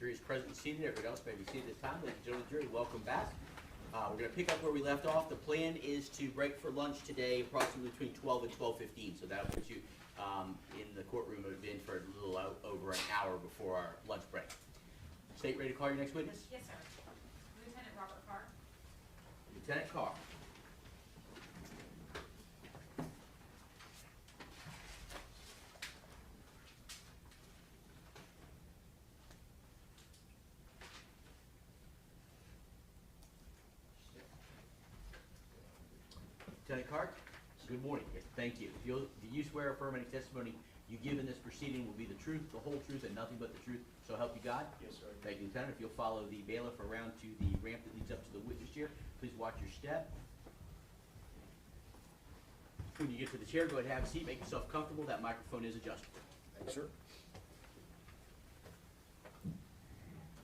jury is present and seated. Everybody else may be seated at this time. Ladies and gentlemen of the jury, welcome back. We're going to pick up where we left off. The plan is to break for lunch today approximately between 12 and 12:15. So that puts you in the courtroom have been for a little over an hour before our lunch break. State, ready to call your next witness? Yes, sir. Lieutenant Robert Carr. Lieutenant Carr. Lieutenant Carr, good morning. Thank you. Do you swear or affirm any testimony you give in this proceeding will be the truth, the whole truth, and nothing but the truth, so help you God? Yes, sir. Thank you, Lieutenant. If you'll follow the bailiff around to the ramp that leads up to the witness chair, please watch your step. When you get to the chair, go ahead and have a seat. Make yourself comfortable. That microphone is adjustable. Thanks, sir.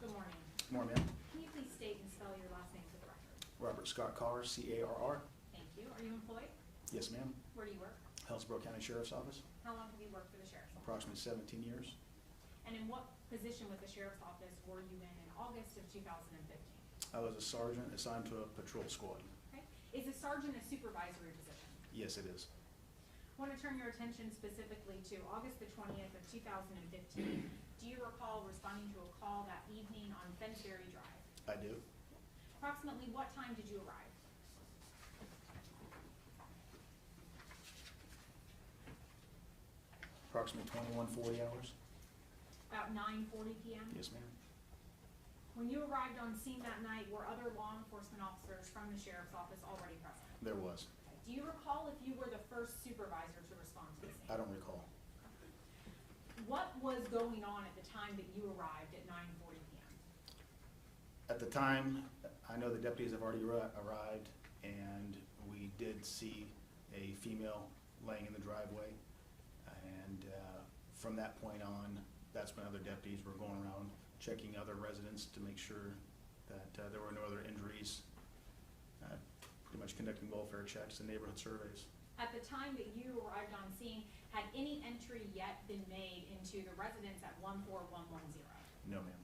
Good morning. Good morning, ma'am. Can you please state and spell your last name for the record? Robert Scott Carr, C-A-R-R. Thank you. Are you employed? Yes, ma'am. Where do you work? Hillsborough County Sheriff's Office, How long have you worked for the Sheriff's Office? approximately 17 years. And in what position with the Sheriff's Office were you in August of 2015? I was a sergeant assigned to a patrol squad. Okay. Is a sergeant a supervisory position? Yes, it is. I want to turn your attention specifically to August the 20th of 2015. Do you recall responding to a call that evening on Fensbury Drive? I do. Approximately what time did you arrive? Approximately 21-40 hours. About 9:40 p.m.? Yes, ma'am. When you arrived on scene that night, were other law enforcement officers from the Sheriff's Office already present? There was. Do you recall if you were the first supervisor to respond to the scene? I don't recall. What was going on at the time that you arrived at 9:40 p.m.? At the time, I know the deputies have already arrived, and we did see a female laying in the driveway. And from that point on, that's when other deputies were going around checking other residents to make sure that there were no other injuries, pretty much conducting welfare checks and neighborhood surveys. At the time that you arrived on scene, had any entry yet been made into the residence at 14110? No, ma'am.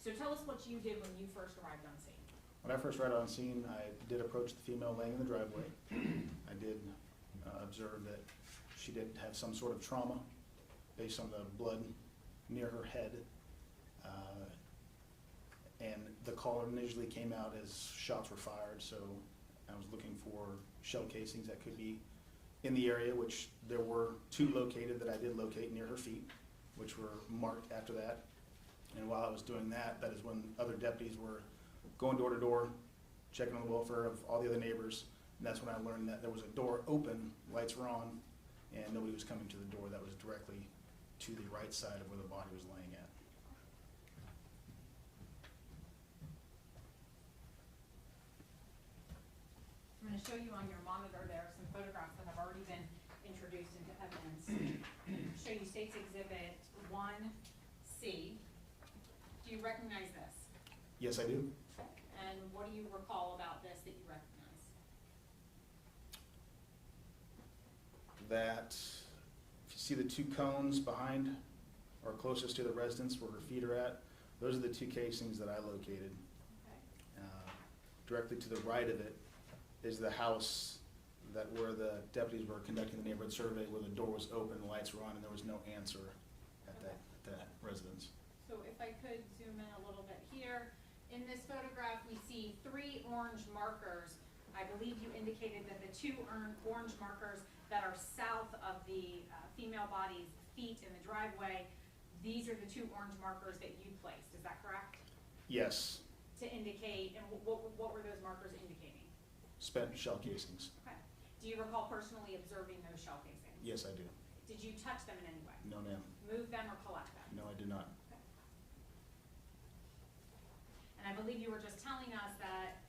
So tell us what you did when you first arrived on scene. When I first arrived on scene, I did approach the female laying in the driveway. I did observe that she did have some sort of trauma based on the blood near her head. And the caller initially came out as shots were fired, so I was looking for shell casings that could be in the area, which there were two located that I did locate near her feet, which were marked after that. And while I was doing that, that is when other deputies were going door to door, checking on the welfare of all the other neighbors. And that's when I learned that there was a door open, lights were on, and nobody was coming to the door that was directly to the right side of where the body was laying at. I'm going to show you on your monitor there some photographs that have already been introduced into evidence. Show you State's Exhibit 1C. Do you recognize this? Yes, I do. And what do you recall about this that you recognize? That, if you see the two cones behind or closest to the residence where her feet are at, those are the two casings that I located. Okay. Directly to the right of it is the house that where the deputies were conducting the neighborhood survey, where the door was open, the lights were on, and there was no answer at that residence. So if I could zoom in a little bit here. In this photograph, we see 3 orange markers. I believe you indicated that the 2 orange markers that are south of the female body's feet in the driveway, these are the 2 orange markers that you placed. Is that correct? Yes. To indicate, and what were those markers indicating? Spent shell casings. Okay. Do you recall personally observing those shell casings? Yes, I do. Did you touch them in any way? No, ma'am. Move them or collect them? No, I did not. Okay. And I believe you were just telling us that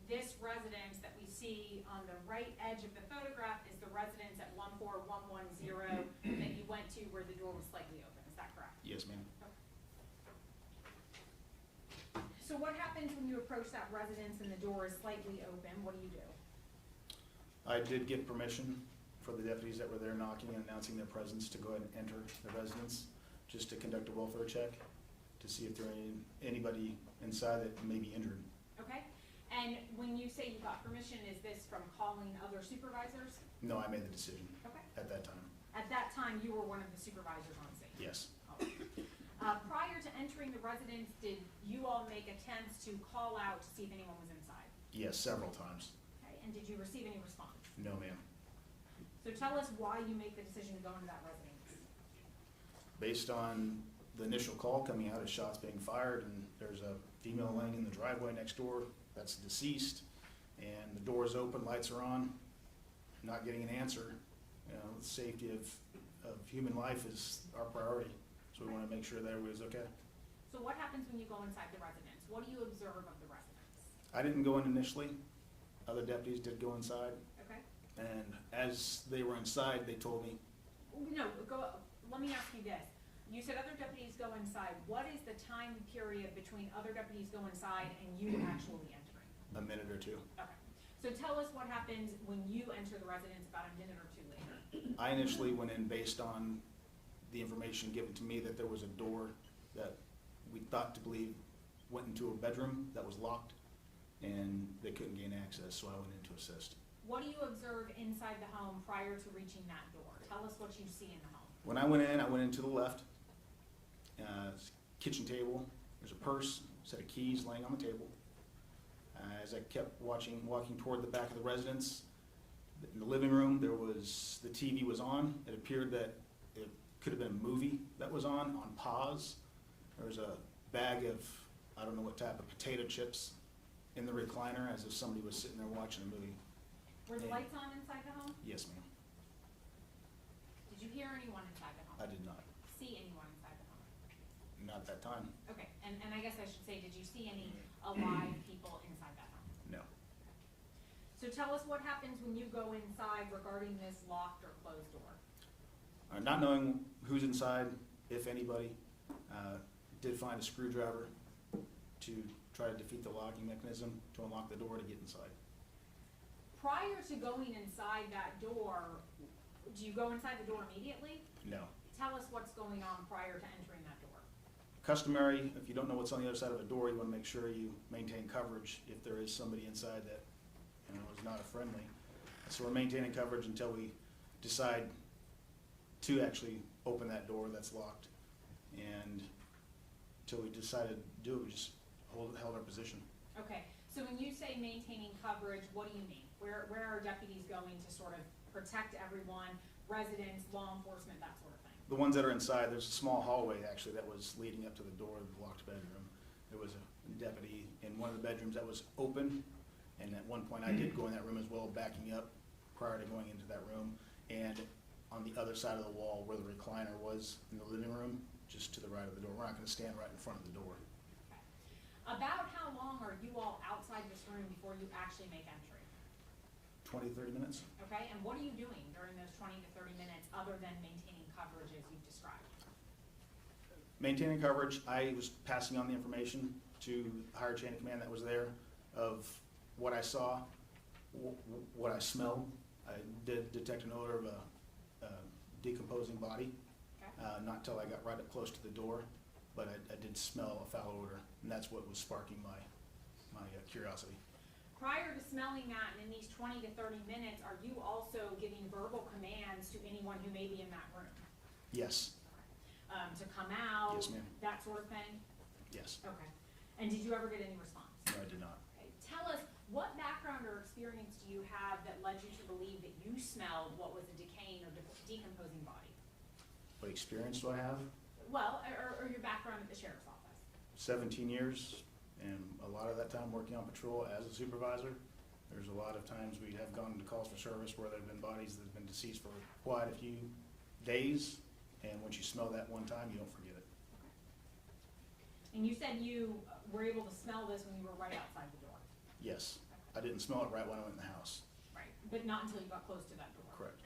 this residence that we see on the right edge of the photograph is the residence at 14110 that you went to where the door was slightly open. Is that correct? Yes, ma'am. Okay. So what happens when you approach that residence and the door is slightly open? What do you do? I did give permission for the deputies that were there knocking and announcing their presence to go ahead and enter the residence. just to conduct a welfare check to see if there anybody inside that may be injured. Okay, and when you say you got permission, is this from calling other supervisors? No, I made the decision Okay. at that time. At that time, you were one of the supervisors on scene? Yes. Prior to entering the residence, did you all make attempts to call out to see if anyone was inside? Yes, several times. Okay, and did you receive any response? No, ma'am. So tell us why you make the decision to go into that residence. Based on the initial call coming out of shots being fired, and there's a female laying in the driveway next door that's deceased, and the door's open, lights are on, not getting an answer. You know, the safety of human life is our priority, so we want to make sure that everybody's okay. So what happens when you go inside the residence? What do you observe of the residence? I didn't go in initially. Other deputies did go inside, Okay? and as they were inside, they told me, No, let me ask you this. You said other deputies go inside. What is the time period between other deputies go inside and you actually entering? a minute or two. Okay. So tell us what happens when you enter the residence about a minute or two later. I initially went in based on the information given to me that there was a door that we thought to believe went into a bedroom that was locked, and they couldn't gain access, so I went in to assist. What do you observe inside the home prior to reaching that door? Tell us what you see in the home. When I went in to the left, kitchen table, there's a purse, set of keys laying on the table. As I kept walking toward the back of the residence, in the living room, the TV was on. It appeared that it could have been a movie that was on pause. There was a bag of, I don't know what type of potato chips in the recliner, as if somebody was sitting there watching a movie. Were the Yeah. lights on inside the home? Yes, ma'am. Did you hear anyone inside the home? I did not. See anyone inside the home? Not that time. Okay, and I guess I should say, did you see any alive people inside that home? No. So tell us what happens when you go inside regarding this locked or closed door. Not knowing who's inside, if anybody, did find a screwdriver to try to defeat the locking mechanism to unlock the door to get inside. Prior to going inside that door, do you go inside the door immediately? No. Tell us what's going on prior to entering that door. Customary, if you don't know what's on the other side of a door, you want to make sure you maintain coverage if there is somebody inside that, you know, is not a friendly. So we're maintaining coverage until we decide to actually open that door that's locked. And until we decided to do it, we just held our position. Okay, so when you say maintaining coverage, what do you mean? Where are deputies going to sort of protect everyone, residents, law enforcement, that sort of thing? The ones that are inside, there's a small hallway actually that was leading up to the door of the locked bedroom. There was a deputy in one of the bedrooms that was open, and at one point I did go in that room as well, backing up prior to going into that room. And on the other side of the wall where the recliner was in the living room, just to the right of the door. We're not gonna stand right in front of the door. Okay. About how long are you all outside this room before you actually make entry? 20, 30 minutes? Okay, and what are you doing during those 20 to 30 minutes other than maintaining coverage as you've described? Maintaining coverage, I was passing on the information to the higher chain of command that was there of what I saw, what I smelled. I did detect an odor of a decomposing body. Okay. Not till I got right up close to the door, but I did smell a foul odor, and that's what was sparking my curiosity. Prior to smelling that, and in these 20 to 30 minutes, are you also giving verbal commands to anyone who may be in that room? Yes, To come out? Yes, ma'am. That sort of thing? yes. Okay. And did you ever get any response? No, I did not. Okay. Tell us, what background or experience do you have that led you to believe that you smelled what was a decaying or decomposing body? What experience do I have? Well, or your background at the sheriff's office? 17 years, and a lot of that time working on patrol as a supervisor. There's a lot of times we have gone to calls for service where there have been bodies that have been deceased for quite a few days, and once you smell that one time, you don't forget it. And you said you were able to smell this when you were right outside the door? Yes, I didn't smell it right when I went in the house. Right, but not until you got close to that door? Correct.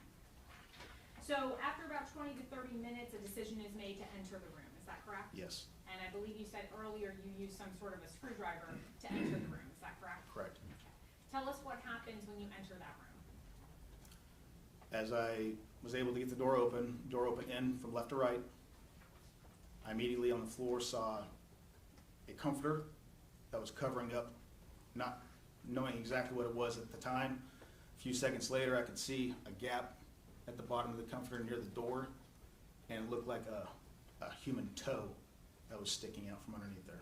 So after about 20 to 30 minutes, a decision is made to enter the room, is that correct? Yes, And I believe you said earlier you used some sort of a screwdriver to enter the room, is that correct? correct. Tell us what happens when you enter that room. As I was able to get the door open in from left to right, I immediately on the floor saw a comforter that was covering up, not knowing exactly what it was at the time. A few seconds later, I could see a gap at the bottom of the comforter near the door, and it looked like a human toe that was sticking out from underneath there.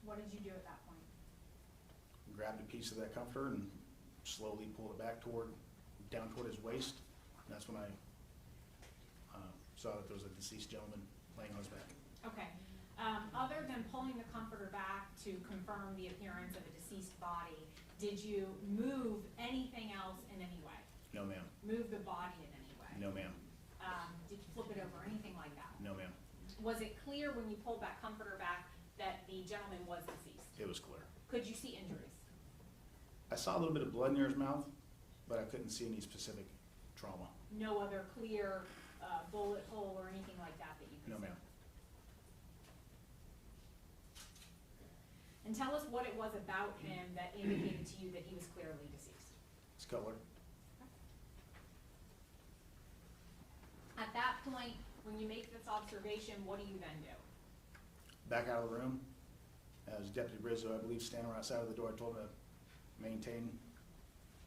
What did you do at that point? Grabbed a piece of that comforter and slowly pulled it back down toward his waist. And that's when I saw that there was a deceased gentleman laying on his back. Okay. Other than pulling the comforter back to confirm the appearance of a deceased body, did you move anything else in any way? No, ma'am. Move the body in any way? No, ma'am. Did you flip it over, anything like that? No, ma'am. Was it clear when you pulled that comforter back that the gentleman was deceased? It was clear. Could you see injuries? I saw a little bit of blood near his mouth, but I couldn't see any specific trauma. No other clear bullet hole or anything like that that you could see? No, ma'am. And tell us what it was about him that indicated to you that he was clearly deceased. His color. At that point, when you make this observation, what do you then do? Back out of the room. As Deputy Rizzo, I believe, standing right outside of the door, I told him to maintain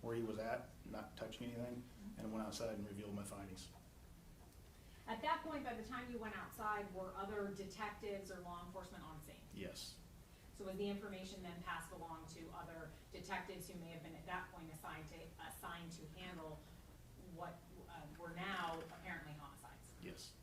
where he was at, not touching anything, and went outside and revealed my findings. At that point, by the time you went outside, were other detectives or law enforcement on scene? Yes. So was the information then passed along to other detectives who may have been at that point assigned to handle what were now apparently homicides? Yes.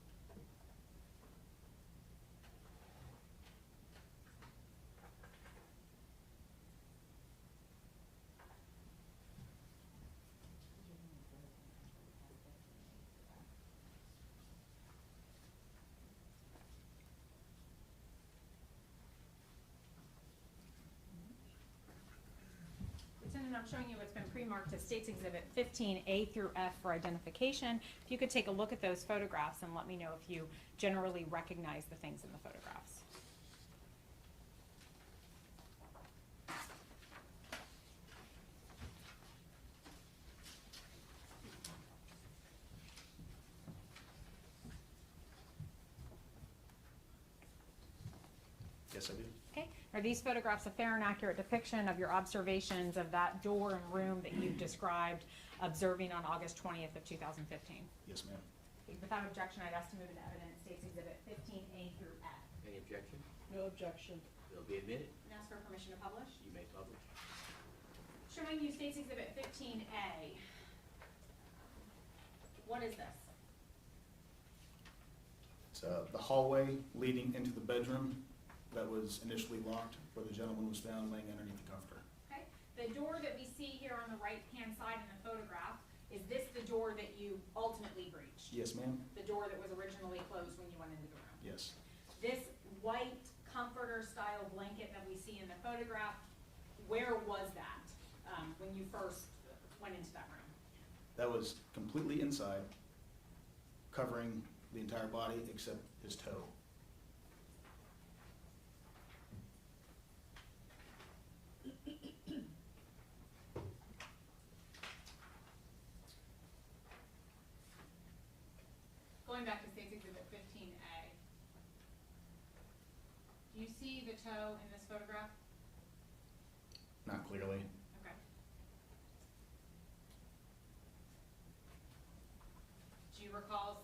Lieutenant, I'm showing you what's been pre-marked as States Exhibit 15A through F for identification. If you could take a look at those photographs and let me know if you generally recognize the things in the photographs. Yes, I do. Okay. Are these photographs a fair and accurate depiction of your observations of that door and room that you described observing on August 20th of 2015? Yes, ma'am. Without objection, I'd ask to move into evidence States Exhibit 15A through F. Any objection? No objection. They'll be admitted. And ask for permission to publish. You may publish. Showing you States Exhibit 15A. What is this? It's the hallway leading into the bedroom that was initially locked, where the gentleman was found laying underneath the comforter. Okay. The door that we see here on the right-hand side in the photograph, is this the door that you ultimately breached? Yes, ma'am. The door that was originally closed when you went into the room? Yes. This white comforter-style blanket that we see in the photograph, where was that when you first went into that room? That was completely inside, covering the entire body except his toe. Going back to States Exhibit 15A, do you see the toe in this photograph? Not clearly. Okay. Do you recall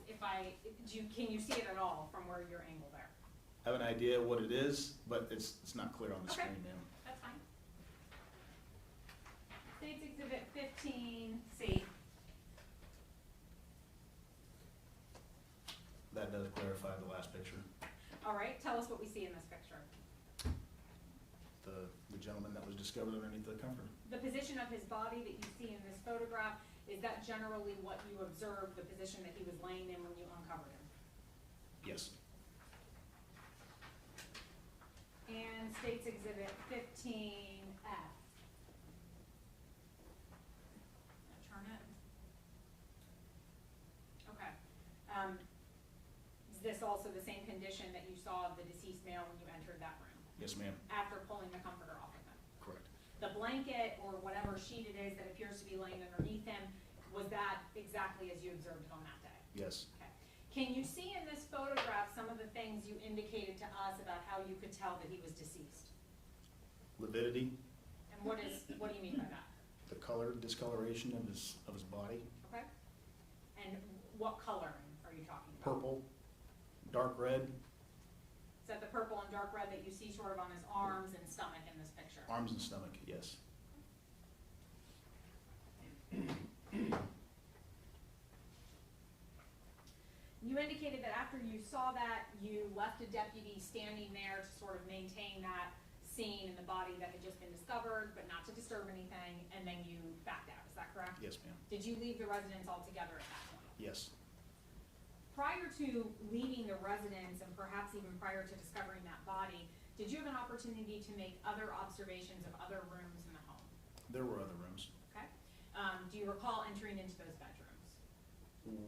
can you see it at all from where you're angled there? I have an idea what it is, but it's not clear on the Okay. screen, ma'am. That's fine. States Exhibit 15C. That does clarify the last picture. All right, tell us what we see in this picture. The gentleman that was discovered underneath the comforter. The position of his body that you see in this photograph, is that generally what you observed, the position that he was laying in when you uncovered him? Yes. And States Exhibit 15F. Turn it. Okay. Is this also the same condition that you saw of the deceased male when you entered that room, Yes, ma'am. after pulling the comforter off of him? Correct. The blanket or whatever sheet it is that appears to be laying underneath him, was that exactly as you observed it on that day? Yes. Okay. Can you see in this photograph some of the things you indicated to us about how you could tell that he was deceased? Lividity, And what do you mean by that? the color, discoloration of his body, Okay? And what coloring are you talking about? purple, dark red, Is that the purple and dark red that you see sort of on his arms and stomach in this picture? arms and stomach, yes. You indicated that after you saw that, you left a deputy standing there to sort of maintain that scene in the body that had just been discovered, but not to disturb anything, and then you backed out, is that correct? Yes, ma'am. Did you leave the residence altogether at that point? Yes. Prior to leaving the residence, and perhaps even prior to discovering that body, did you have an opportunity to make other observations of other rooms in the home? There were other rooms. Okay. Do you recall entering into those bedrooms?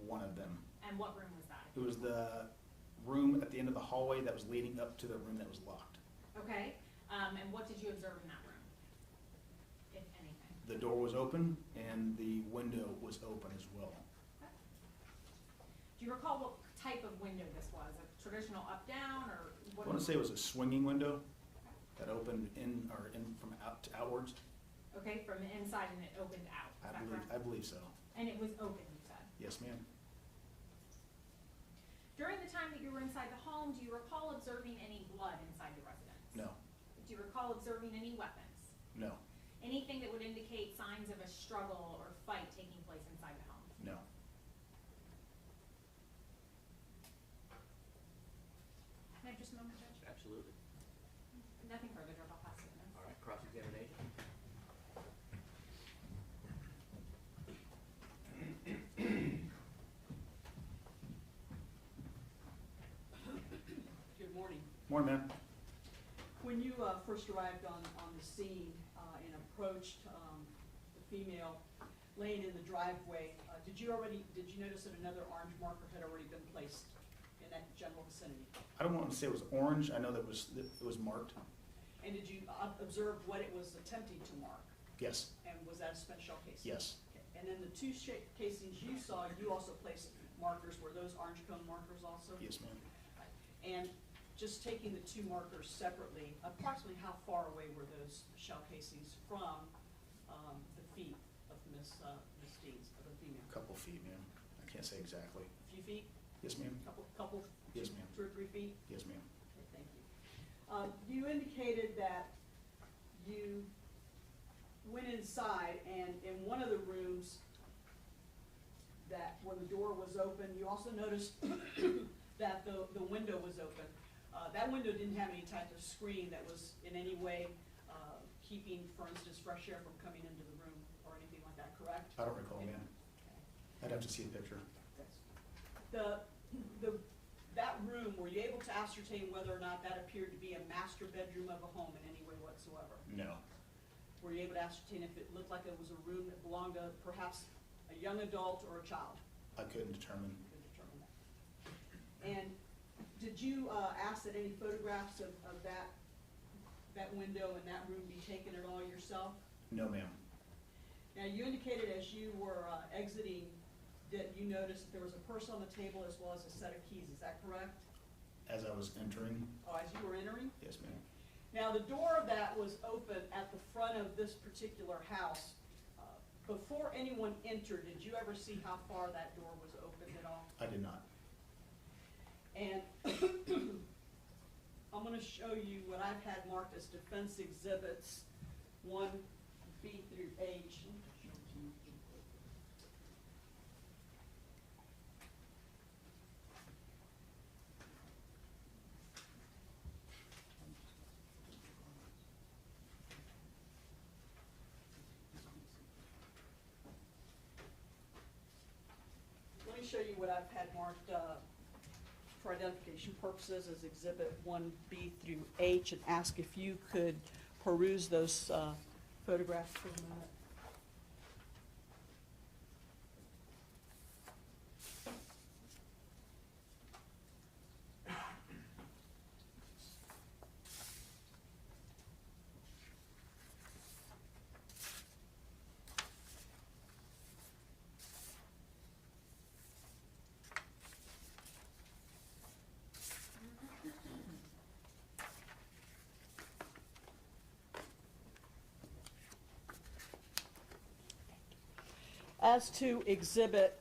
One of them. And what room was that? It was the room at the end of the hallway that was leading up to the room that was locked. Okay. And what did you observe in that room, if anything? The door was open and the window was open as well. Okay. Do you recall what type of window this was? A traditional up-down, or what? I want to say it was a swinging window that opened in from out to outwards. Okay, from the inside and it opened out, is that correct? I believe so. And it was open, you said? Yes, ma'am. During the time that you were inside the home, do you recall observing any blood inside the residence? No. Do you recall observing any weapons? No. Anything that would indicate signs of a struggle or fight taking place inside the home? No. Can I have just a moment, Judge? Absolutely. Nothing further, Judge, I'll pass it in. All right, cross-examination. Good morning. Morning, ma'am. When you first arrived on the scene and approached the female laying in the driveway, did you notice that another orange marker had already been placed in that general vicinity? I don't want to say it was orange. I know that it was marked. And did you observe what it was attempting to mark? Yes. And was that a spent shell casing? Yes. Okay. And then the two casings you saw, you also placed markers. Were those orange cone markers also? Yes, ma'am. And just taking the two markers separately, approximately how far away were those shell casings from the feet of Miss Deans, of the female? A couple feet, ma'am. I can't say exactly. A few feet? Yes, ma'am. Couple? Yes, ma'am. 2 or 3 feet? Yes, ma'am. Okay, thank you. You indicated that you went inside, and in one of the rooms that when the door was open, you also noticed that the window was open. That window didn't have any type of screen that was in any way keeping, for instance, fresh air from coming into the room or anything like that, correct? I don't recall, ma'am. Okay. I'd have to see the picture. That room, were you able to ascertain whether or not that appeared to be a master bedroom of a home in any way whatsoever? No. Were you able to ascertain if it looked like it was a room that belonged to perhaps a young adult or a child? I couldn't determine. You could determine that. And did you ask that any photographs of that window and that room be taken at all yourself? No, ma'am. Now, you indicated as you were exiting that you noticed that there was a purse on the table as well as a set of keys. Is that correct? As I was entering, Oh, as you were entering? yes, ma'am. Now, the door of that was open at the front of this particular house. Before anyone entered, did you ever see how far that door was open at all? I did not. And I'm gonna show you what I've had marked as defense exhibits 1B through H. Let me show you what I've had marked for identification purposes as Exhibit 1B through H, and ask if you could peruse those photographs for a minute. As to exhibit,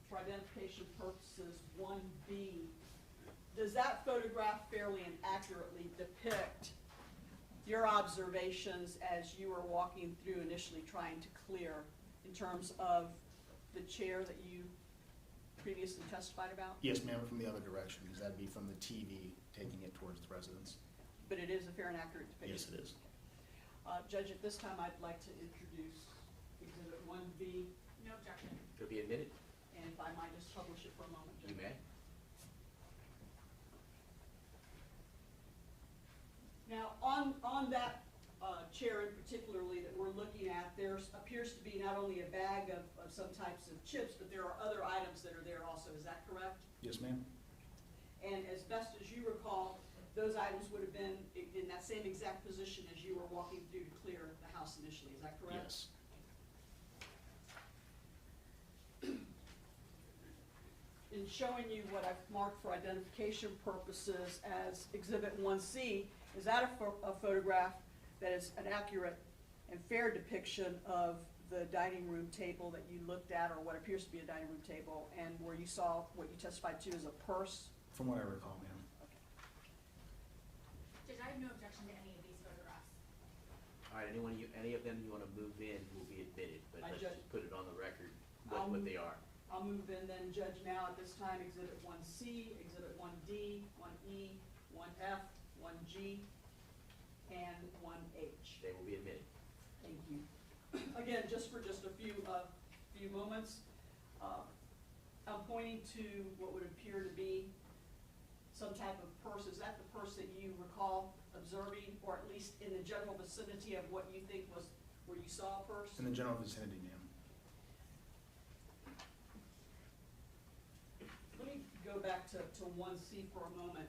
for identification purposes, 1B, does that photograph fairly and accurately depict your observations as you were walking through initially trying to clear in terms of the chair that you previously testified about? Yes, ma'am, from the other direction, because that'd be from the TV taking it towards the residence. But it is a fair and accurate depiction? Yes, it is. Judge, at this time, I'd like to introduce Exhibit 1B, No objection. It'll be admitted. and if I might just publish it for a moment, Judge. You may. Now, on that chair in particularly that we're looking at, there appears to be not only a bag of some types of chips, but there are other items that are there also. Is that correct? Yes, ma'am? And as best as you recall, those items would have been in that same exact position as you were walking through to clear the house initially. Is that correct? Yes. In showing you what I've marked for identification purposes as Exhibit 1C, is that a photograph that is an accurate and fair depiction of the dining room table that you looked at, or what appears to be a dining room table, and where you saw what you testified to as a purse? From what I recall, ma'am. Judge, I have no objection to any of these photographs. All right, any of them you want to move in will be admitted, but I let's judge- just put it on the record what they are. I'll move in then, Judge, now at this time, Exhibit 1C, Exhibit 1D, 1E, 1F, 1G, and 1H. They will be admitted. Thank you. Again, just for a few moments, I'm pointing to what would appear to be some type of purse. Is that the purse that you recall observing, or at least in the general vicinity of what you think was where you saw a purse? In the general vicinity, ma'am. Let me go back to 1C for a moment.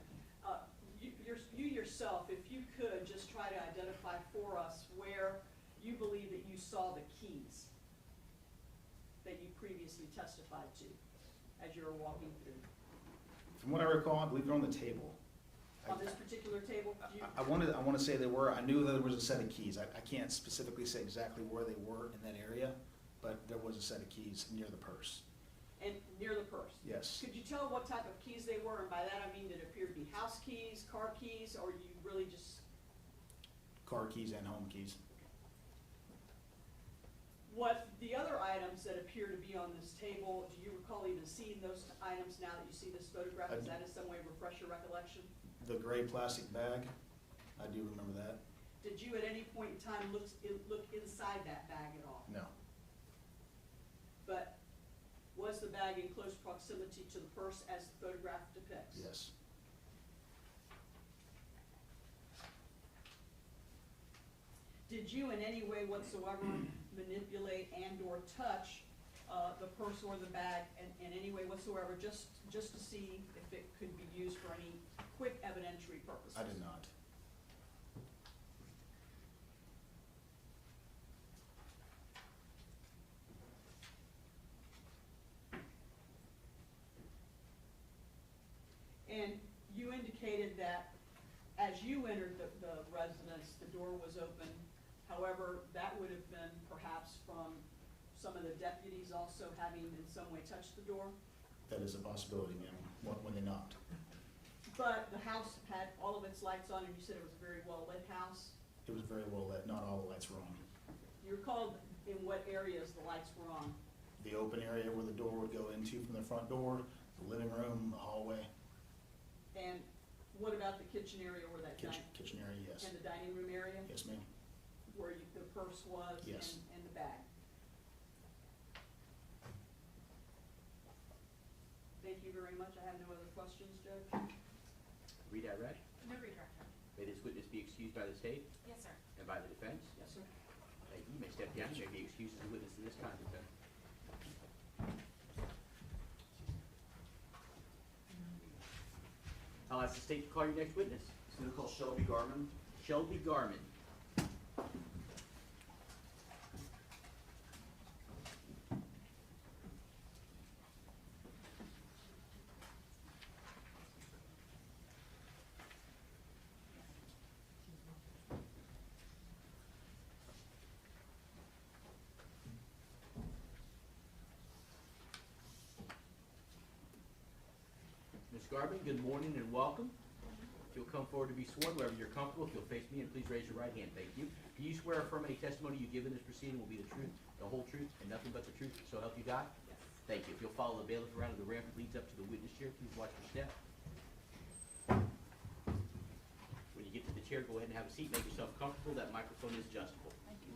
You yourself, if you could, just try to identify for us where you believe that you saw the keys that you previously testified to as you were walking through. From what I recall, I believe they're on the table. On this particular table? Do you- I want to say they were. I knew that there was a set of keys. I can't specifically say exactly where they were in that area, but there was a set of keys near the purse. And near the purse? Yes. Could you tell what type of keys they were? And by that I mean, did it appear to be house keys, car keys, or you really just, Car keys and home keys. what the other items that appear to be on this table, do you recall even seeing those items now that you see this photograph? Does that in some way refresh your recollection? The gray plastic bag, I do remember that. Did you at any point in time look inside that bag at all? No. But was the bag in close proximity to the purse as the photograph depicts? Yes. Did you in any way whatsoever manipulate and or touch the purse or the bag in any way whatsoever, just to see if it could be used for any quick evidentiary purposes? I did not. And you indicated that as you entered the residence, the door was open. However, that would have been perhaps from some of the deputies also having in some way touched the door. That is a possibility, ma'am, when they knocked. But the house had all of its lights on, and you said it was a very well-lit house. It was very well lit. Not all the lights were on. You recall in what areas the lights were on? The open area where the door would go into from the front door, the living room, the hallway, And what about the kitchen area where that kitchen area, yes. and the dining room area? Yes, ma'am. Where the purse was Yes. and the bag? Thank you very much. I have no other questions, Judge. Redirect. No redirect, Judge. May this witness be excused by the state Yes, sir. and by the defense. Yes, sir. Thank you. You may step down. You may be excused as a witness in this conduct. I'll ask the state to call your next witness. It's gonna call Shelby Garman. Shelby Garman. Ms. Garvin, good morning and welcome. If you'll come forward to be sworn, wherever you're comfortable, if you'll face me, and please raise your right hand. Thank you. Do you swear or affirm any testimony you give in this proceeding will be the truth, the whole truth, and nothing but the truth, so help you God? Yes. Thank you. If you'll follow the bailiff around to the ramp that leads up to the witness chair, please watch your step. When you get to the chair, go ahead and have a seat. Make yourself comfortable. That microphone is adjustable. Thank you.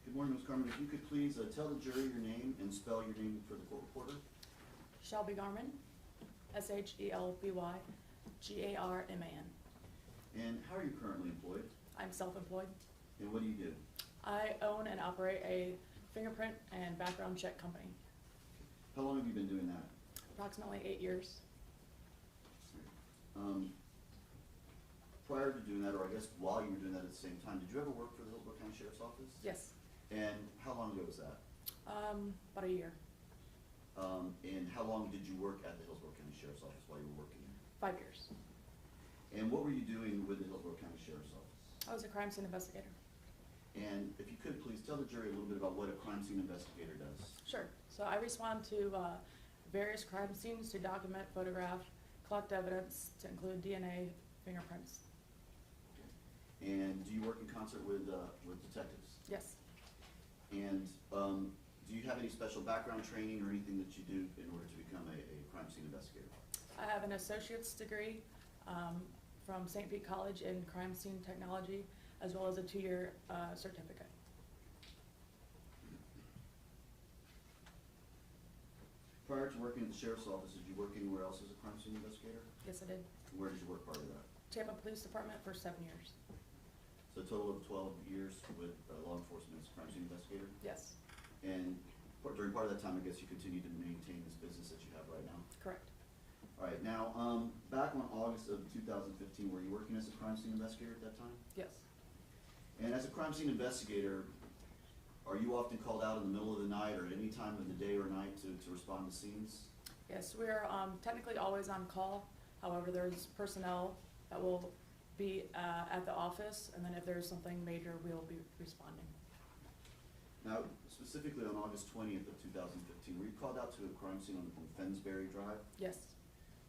Good morning, Ms. Carmen. If you could please tell the jury your name and spell your name for the court reporter. Shelby Garman, SHELBY GARMAN. And how are you currently employed? I'm self-employed. And what do you do? I own and operate a fingerprint and background check company. How long have you been doing that? Approximately 8 years. Prior to doing that, or I guess while you were doing that at the same time, did you ever work for the Hillsborough County Sheriff's Office? Yes. And how long ago was that? About a year. And how long did you work at the Hillsborough County Sheriff's Office while you were working there? 5 years. And what were you doing with the Hillsborough County Sheriff's Office? I was a crime scene investigator. And if you could, please tell the jury a little bit about what a crime scene investigator does. Sure. So I respond to various crime scenes to document, photograph, collect evidence to include DNA, fingerprints. And do you work in concert with detectives? Yes. And do you have any special background training or anything that you do in order to become a crime scene investigator? I have an associate's degree from St. Pete College in crime scene technology, as well as a 2-year certificate. Prior to working at the sheriff's office, did you work anywhere else as a crime scene investigator? Yes, I did. Where did you work prior to that? Tampa Police Department for 7 years. So a total of 12 years with law enforcement as a crime scene investigator? Yes, And during part of that time, I guess you continued to maintain this business that you have right now? correct. All right, now, back on August of 2015, were you working as a crime scene investigator at that time? Yes, And as a crime scene investigator, are you often called out in the middle of the night or at any time of the day or night to respond to scenes? yes, we are technically always on call. However, there's personnel that will be at the office, and then if there's something major, we'll be responding. Now, specifically on August 20th of 2015, were you called out to a crime scene on Fensbury Drive? Yes,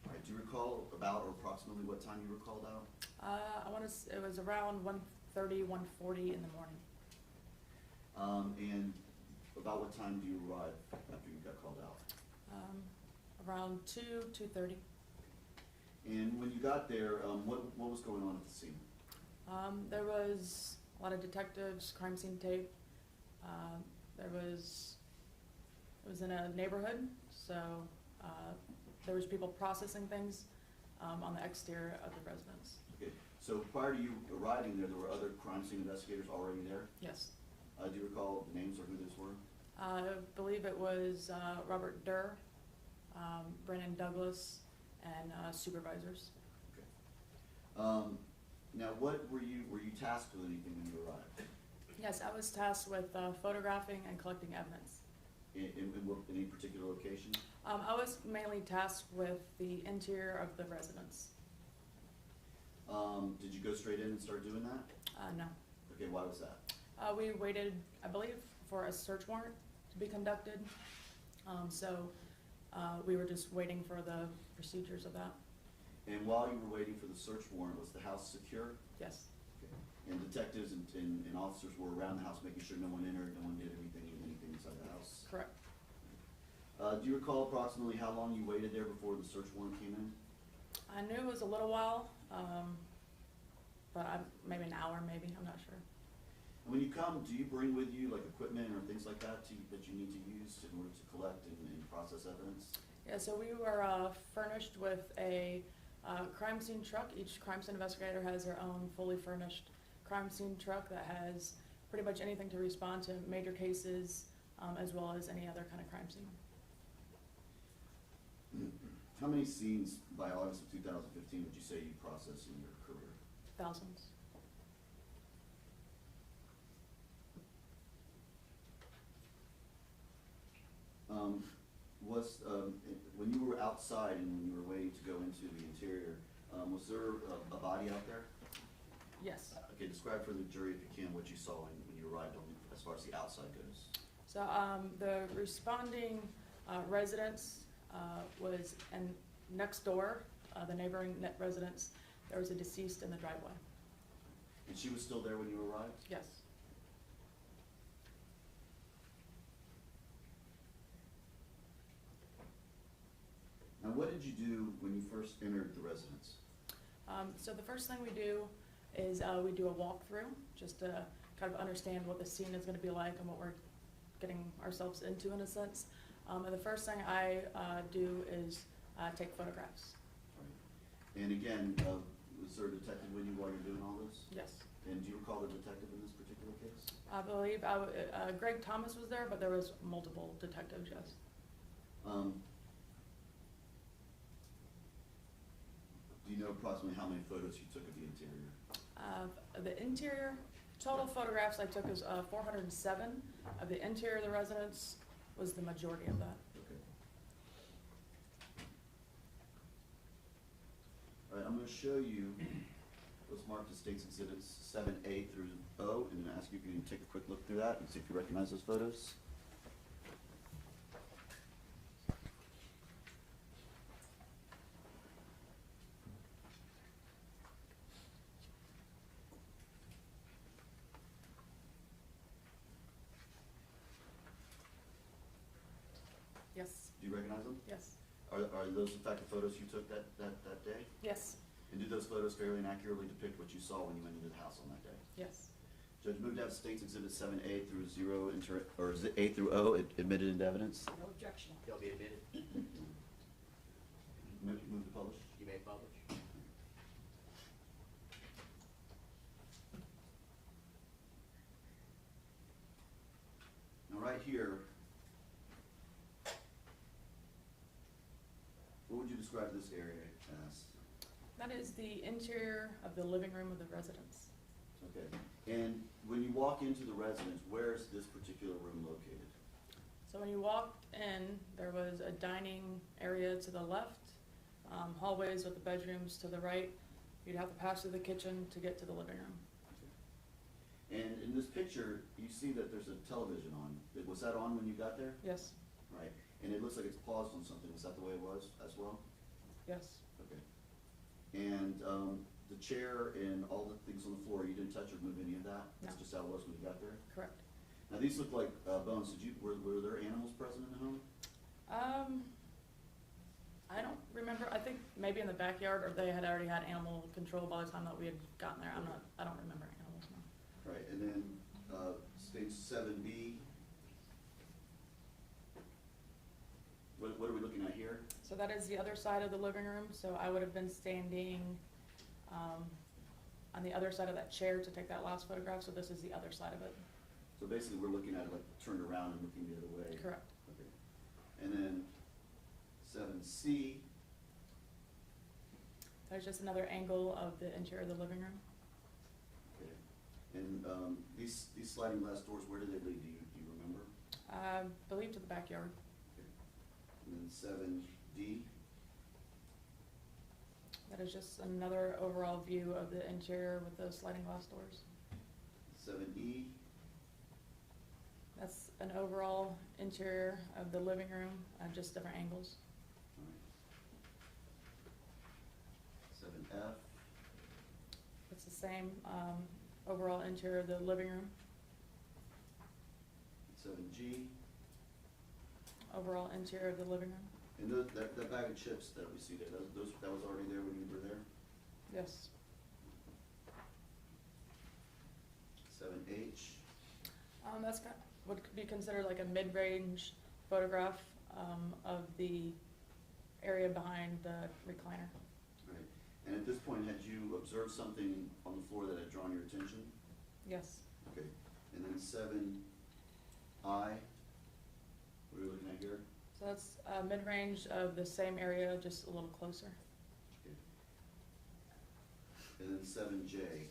All right, do you recall about or approximately what time you were called out? it was around 1:30, 1:40 in the morning. And about what time do you arrive after you got called out? Around 2:30. And when you got there, what was going on at the scene? There was a lot of detectives, crime scene tape. It was in a neighborhood, so there was people processing things on the exterior of the residence. Okay, so prior to you arriving there were other crime scene investigators already there? Yes. Do you recall the names or who those were? I believe it was Robert Durr, Brennan Douglas, and supervisors. Okay. Now, what were you tasked with anything when you arrived? Yes, I was tasked with photographing and collecting evidence. In any particular location? I was mainly tasked with the interior of the residence. Did you go straight in and start doing that? No. Okay, why was that? We waited, I believe, for a search warrant to be conducted. So we were just waiting for the procedures of that. And while you were waiting for the search warrant, was the house secure? Yes. Okay. And detectives and officers were around the house making sure no one entered, no one did anything inside the house? Correct. Do you recall approximately how long you waited there before the search warrant came in? I knew it was a little while, but maybe an hour, maybe, I'm not sure. And when you come, do you bring with you like equipment or things like that that you need to use in order to collect and process evidence? Yeah, so we were furnished with a crime scene truck. Each crime scene investigator has their own fully furnished crime scene truck that has pretty much anything to respond to major cases, as well as any other kind of crime scene. How many scenes by August of 2015 would you say you processed in your career? Thousands. When you were out outside and when you were waiting to go into the interior, was there a body out there? Yes. Okay, describe for the jury, if you can, what you saw when you arrived on, as far as the outside goes. So the responding residence was next door, the neighboring residence. There was a deceased in the driveway. And she was still there when you arrived? Yes. Now, what did you do when you first entered the residence? So the first thing we do is we do a walkthrough, just to kind of understand what the scene is going to be like and what we're getting ourselves into in a sense. And the first thing I do is take photographs. And again, was there a detective with you while you're doing all this? Yes. And do you recall the detective in this particular case? I believe Greg Thomas was there, but there was multiple detectives, yes. Do you know approximately how many photos you took of the interior? The interior, total photographs I took is 407. Of the interior of the residence was the majority of that. Okay. All right, I'm going to show you what's marked as State's Exhibits 7A through O, and ask you if you can take a quick look through that and see if you recognize those photos. Yes. Do you recognize them? Yes. Are those in fact the photos you took that day? Yes. And do those photos fairly and accurately depict what you saw when you went into the house on that day? Yes. Judge, move to have State's Exhibit 7A through A through O admitted into evidence. No objection. They'll be admitted. Move to publish. You may publish. Now right here, what would you describe this area as? That is the interior of the living room of the residence. Okay, and when you walk into the residence, where is this particular room located? So when you walked in, there was a dining area to the left, hallways with the bedrooms to the right. You'd have to pass through the kitchen to get to the living room. And in this picture, you see that there's a television on. Was that on when you got there? Yes. Right, and it looks like it's paused on something. Was that the way it was as well? Yes. Okay. And the chair and all the things on the floor, you didn't touch or move any of that? That's No. just how it was when you got there? Correct. Now, these look like bones. Were there animals present in the home? I don't remember. I think maybe in the backyard, or they had already had animal control by the time that we had gotten there. I don't remember animals now. Right, and then stage 7B. What are we looking at here? So that is the other side of the living room. So I would have been standing on the other side of that chair to take that last photograph. So this is the other side of it. So basically, we're looking at it like turned around and looking the other way. Correct. Okay. And then 7C. There's just another angle of the interior of the living room. Okay. And these sliding glass doors, where do they lead? Do you remember? I believe to the backyard. Okay. And then 7D. That is just another overall view of the interior with those sliding glass doors. 7E. That's an overall interior of the living room, just different angles. All right. 7F. It's the same overall interior of the living room, 7G. overall interior of the living room. And that bag of chips that we see there, that was already there when you were there? Yes. 7H. That's would be considered like a mid-range photograph of the area behind the recliner. Right. And at this point, had you observed something on the floor that had drawn your attention? Yes. Okay. And then 7I. What are we looking at here? So that's mid-range of the same area, just a little closer. Okay. And then 7J.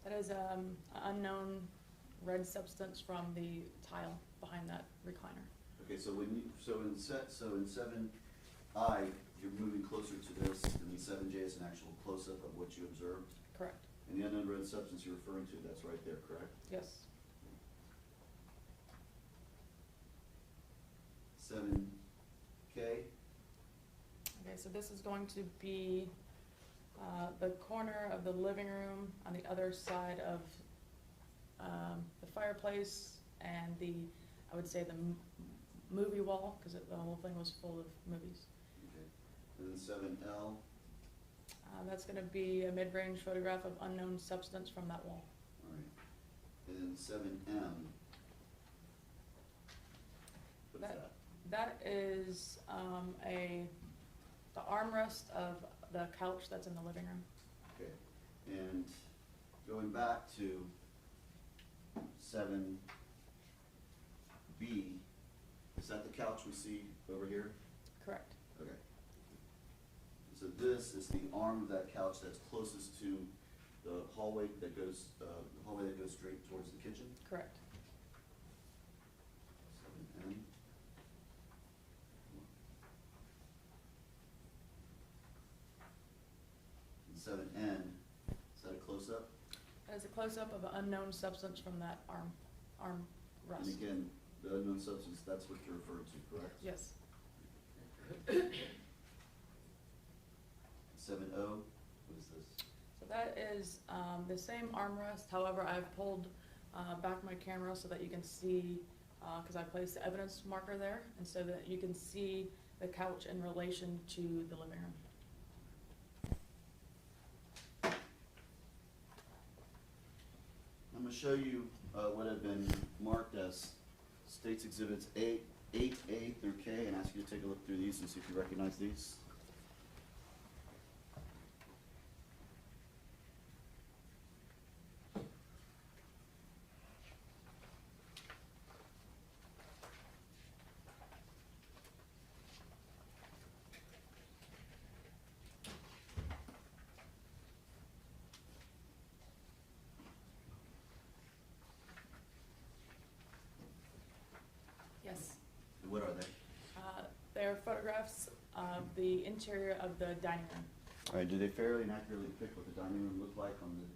That is an unknown red substance from the tile behind that recliner. Okay, so in 7I, you're moving closer to this, and then 7J is an actual close-up of what you observed? Correct. And the unknown red substance you're referring to, that's right there, correct? Yes. 7K, Okay, so this is going to be the corner of the living room on the other side of the fireplace and I would say the movie wall, because the whole thing was full of movies. okay. And then 7L, That's gonna be a mid-range photograph of unknown substance from that wall. all right. And then 7M, what's that? That is the armrest of the couch that's in the living room. Okay, and going back to 7B, is that the couch we see over here? Correct. Okay. So this is the arm of that couch that's closest to the hallway that goes straight towards the kitchen? Correct. 7M. And 7N, is that a close-up? That is a close-up of an unknown substance from that arm And rest. again, the unknown substance, that's what you're referring to, correct? Yes. 7O, what is this? So that is the same armrest, however, I've pulled back my camera so that you can see, because I placed the evidence marker there, and so that you can see the couch in relation to the living room. I'm gonna show you what have been marked as States Exhibits 8A through K, and ask you to take a look through these and see if you recognize these. Yes. And what are they? They're photographs of the interior of the dining room. All right, do they fairly and accurately depict what the dining room looked like on the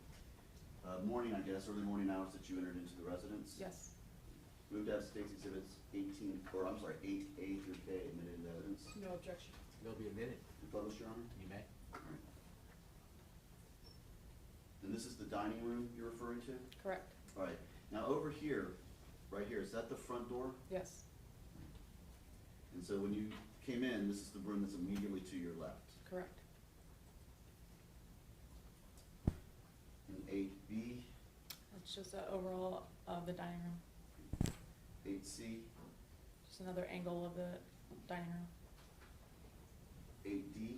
morning, I guess, early morning hours that you entered into the residence? Yes. Moved to have States Exhibits 8A through K admitted into evidence. No objection. There'll be a minute, And published, Your Honor? you may. All right. And this is the dining room you're referring to? Correct. All right, now over here, right here, is that the front door? Yes. And so when you came in, this is the room that's immediately to your left. Correct. And 8B, It's just an overall of the dining room. 8C, Just another angle of the dining room. 8D,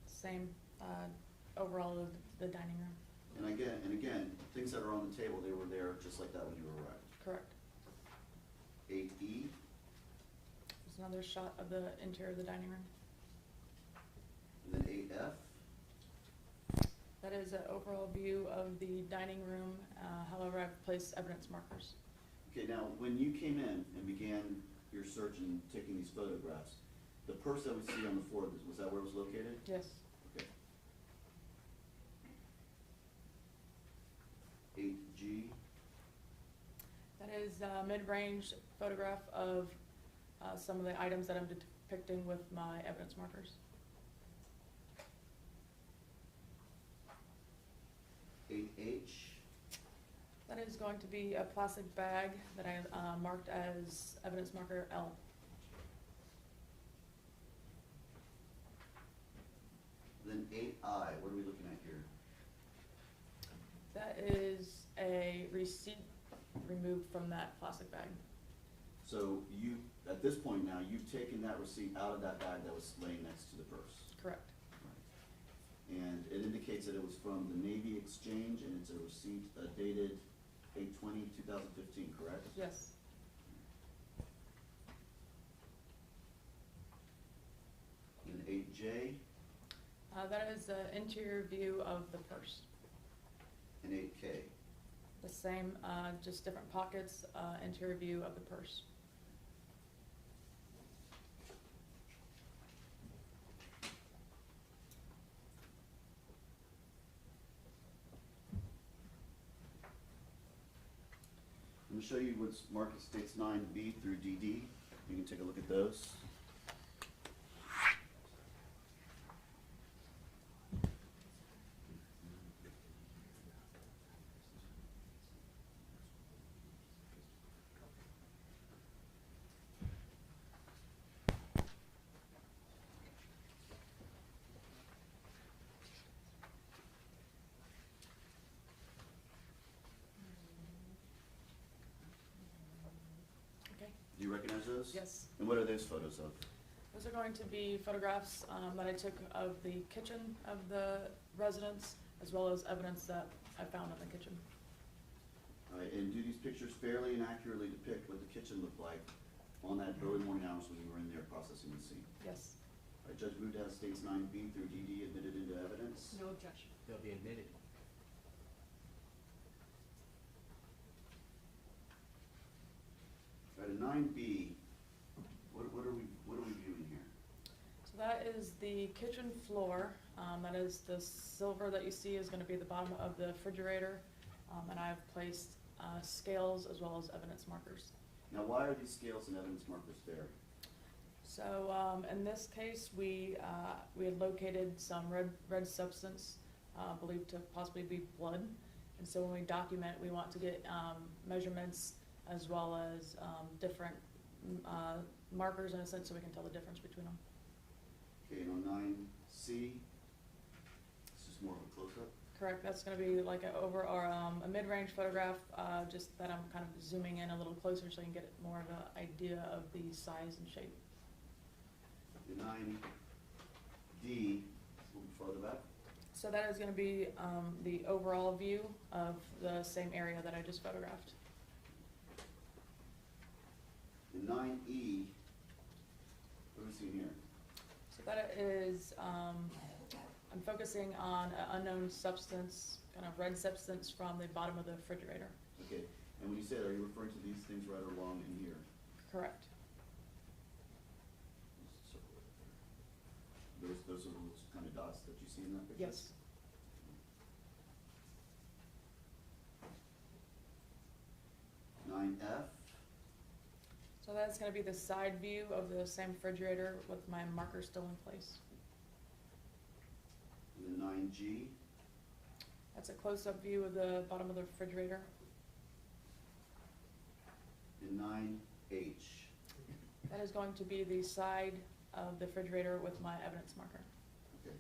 Same overall of the dining room. and again, things that are on the table, they were there just like that when you arrived. Correct. 8E, There's another shot of the interior of the dining room. and then 8F, That is an overall view of the dining room, however, I've placed evidence markers. Okay, now, when you came in and began your search and taking these photographs, the purse that we see on the floor, was that where it was located? Yes. Okay. 8G, That is a mid-range photograph of some of the items that I'm depicting with my evidence markers. 8H, That is going to be a plastic bag that I marked as evidence marker L. then 8I, what are we looking at here? That is a receipt removed from that plastic bag. So you, at this point now, you've taken that receipt out of that bag that was laying next to the purse. Correct. And it indicates that it was from the Navy Exchange, and it's a receipt dated 8/20/2015, correct? Yes. And 8J That is the interior view of the purse. and 8K. The same, just different pockets, interior view of the purse. gonna show you what's marked as states 9B through DD. You can take a look at those. Okay, Do you recognize those? yes. And what are those photos of? Those are going to be photographs that I took of the kitchen of the residence, as well as evidence that I found in the kitchen. All right, and do these pictures fairly and accurately depict what the kitchen looked like on that early morning hours when you were in there processing the scene? Yes. All right, Judge Booth has states 9B through DD admitted into evidence. No objection. They'll be admitted. All right, at 9B, what are we viewing here? So that is the kitchen floor. That is the silver that you see is gonna be the bottom of the refrigerator. And I've placed scales as well as evidence markers. Now, why are these scales and evidence markers there? So in this case, we had located some red substance believed to possibly be blood. And so when we document, we want to get measurements as well as different markers in a sense so we can tell the difference between them. Okay, and on 9C, this is more of a close-up. Correct, that's gonna be like a mid-range photograph, just that I'm kind of zooming in a little closer so you can get more of an idea of the size and shape. The 9D, a little farther back. So that is gonna be the overall view of the same area that I just photographed. The 9E, what are we seeing here? So that is, I'm focusing on an unknown substance, kind of red substance from the bottom of the refrigerator. Okay, and when you say that, are you referring to these things right along in here? Correct. Just circle it there. Those are those kind of dots that you see in that picture? Yes. Nine F, So that's gonna be the side view of the same refrigerator with my marker still in place. and then 9G, That's a close-up view of the bottom of the refrigerator. and 9H. That is going to be the side of the refrigerator with my evidence marker. Okay,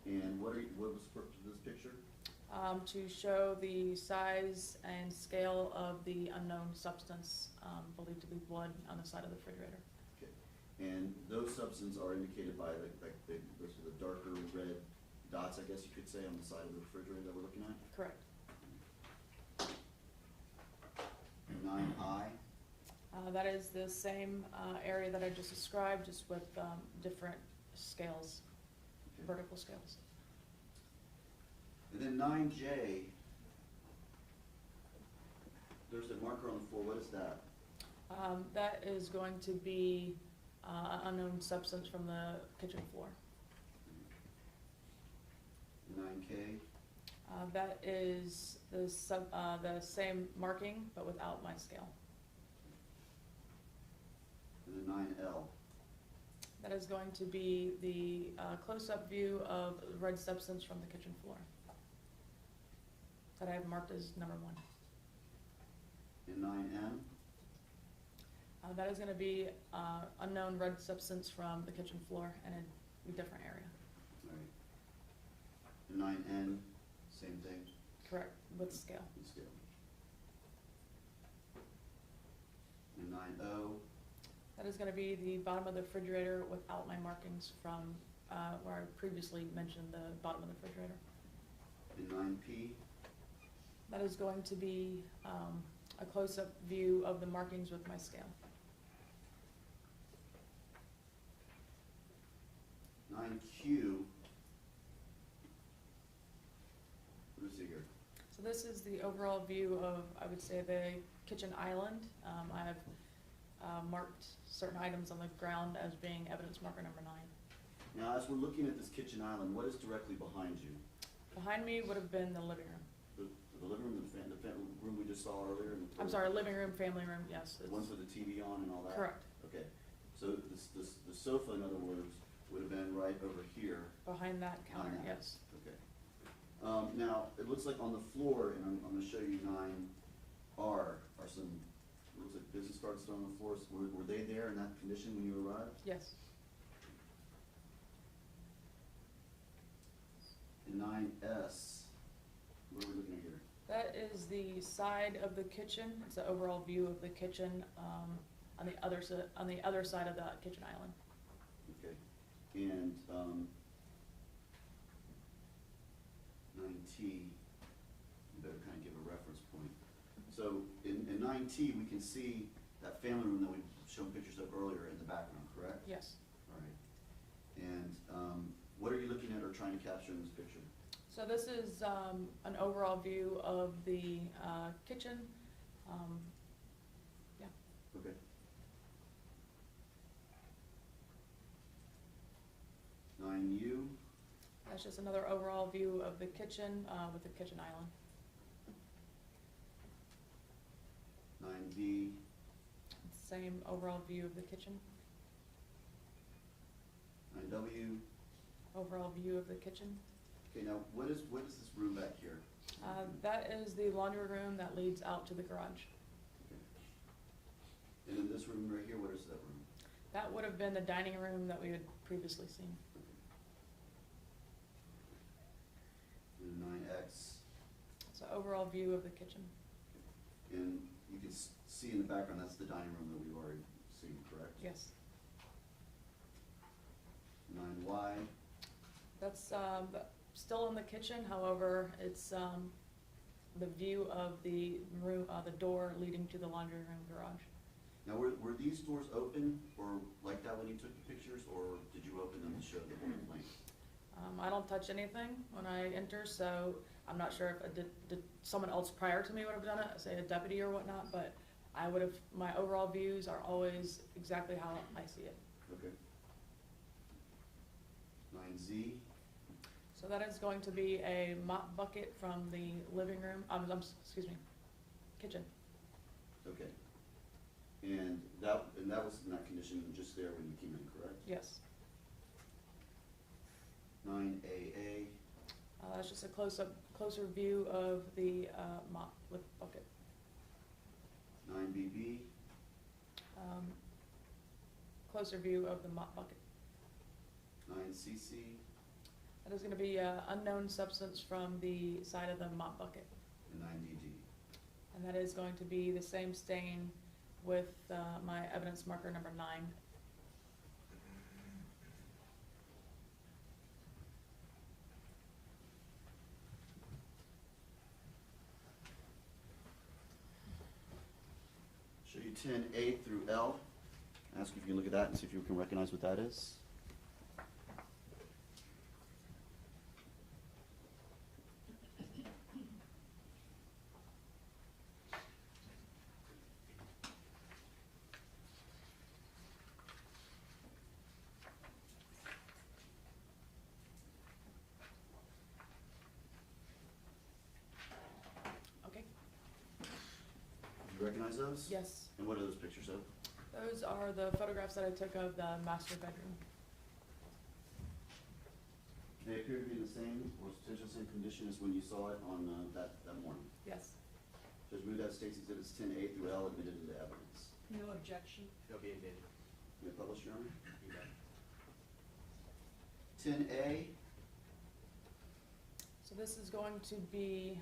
and what was the purpose of this picture? To show the size and scale of the unknown substance believed to be blood on the side of the refrigerator. Okay, and those substances are indicated by those are the darker red dots, I guess you could say, on the side of the refrigerator that we're looking at? Correct. 9I, That is the same area that I just described, just with different scales, okay. vertical scales. And then 9J, there's a marker on the floor, what is that? That is going to be an unknown substance from the kitchen floor. 9K, That is the same marking, but without my scale. and then 9L. That is going to be the close-up view of red substance from the kitchen floor that I have marked as number 1. And 9M, That is gonna be unknown red substance from the kitchen floor and in a different area. right. And 9N, same thing, Correct, with scale. and scale. And 9O, That is gonna be the bottom of the refrigerator without my markings from where I previously mentioned the bottom of the refrigerator. and 9P, That is going to be a close-up view of the markings with my scale. 9Q, what do we see here? So this is the overall view of, I would say, the kitchen island. I have marked certain items on the ground as being evidence marker number 9. Now, as we're looking at this kitchen island, what is directly behind you? Behind me would have been the living room. The living room, the room we just saw earlier in the I'm sorry, living room, family room, yes. The ones with the TV on and all that? Correct. Okay, so the sofa, in other words, would have been right over here. Behind that counter, Behind that. yes. Okay. Now, it looks like on the floor, and I'm gonna show you 9R, are some, looks like business cards still on the floor. Were they there in that condition when you arrived? Yes. And 9S, what are we looking at here? That is the side of the kitchen. It's the overall view of the kitchen, on the other side of the kitchen island. Okay, and, 9T, you better kind of give a reference point. So in 9T, we can see that family room that we've shown pictures of earlier in the background, correct? Yes. All right. And what are you looking at or trying to capture in this picture? So this is an overall view of the kitchen. Yeah. Okay. 9U, That's just another overall view of the kitchen with the kitchen island. 9B, Same overall view of the kitchen, 9W. overall view of the kitchen. Okay, now what is this room back here? That is the laundry room that leads out to the garage. Okay. And in this room right here, what is that room? That would have been the dining room that we had previously seen. And 9X, So overall view of the kitchen. and you can see in the background, that's the dining room that we've already seen, correct? Yes. 9Y, That's still in the kitchen, however, it's the view of the room, the door leading to the laundry room garage. now were these doors open or like that when you took the pictures, or did you open them to show the whole length? I don't touch anything when I enter, so I'm not sure if did someone else prior to me would have done it, say a deputy or whatnot, but I would have, my overall views are always exactly how I see it. Okay. 9Z, So that is going to be a mop bucket from the living room, excuse me, kitchen. okay. And that was in that condition just there when you came in, correct? Yes. 9AA, That's just a closer view of the mop with bucket. 9BB, Closer view of the mop bucket. 9CC, That is going to be unknown substance from the side of the mop bucket. and 9DD. And that is going to be the same stain with my evidence marker number 9. Show you 10A through L. Ask if you can look at that and see if you can recognize what that is. Okay? Do you recognize those? Yes. And what are those pictures of? Those are the photographs that I took of the master bedroom. They appear to be the same or potentially same condition as when you saw it on that morning. Yes. Judge Mudat states exhibits 10A through L admitted into evidence. No objection. They'll be admitted. May I publish, Your Honor? You bet. 10A, So this is going to be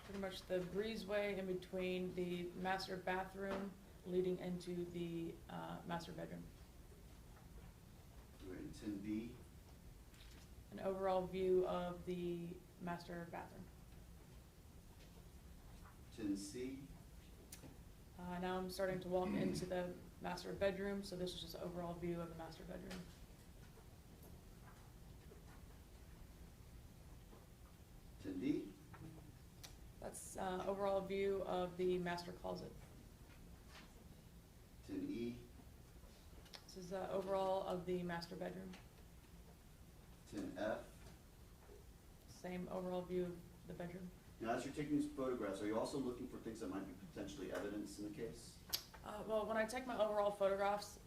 pretty much the breezeway in between the master bathroom leading into the master bedroom. we're in 10B, An overall view of the master bathroom. 10C, Now I'm starting to walk into the master bedroom, so this is just an overall view of the master bedroom. 10D, That's overall view of the master closet. 10E, This is overall of the master bedroom. 10F, Same overall view of the bedroom. Now, as you're taking these photographs, are you also looking for things that might be potentially evidence in the case? Well, when I take my overall photographs,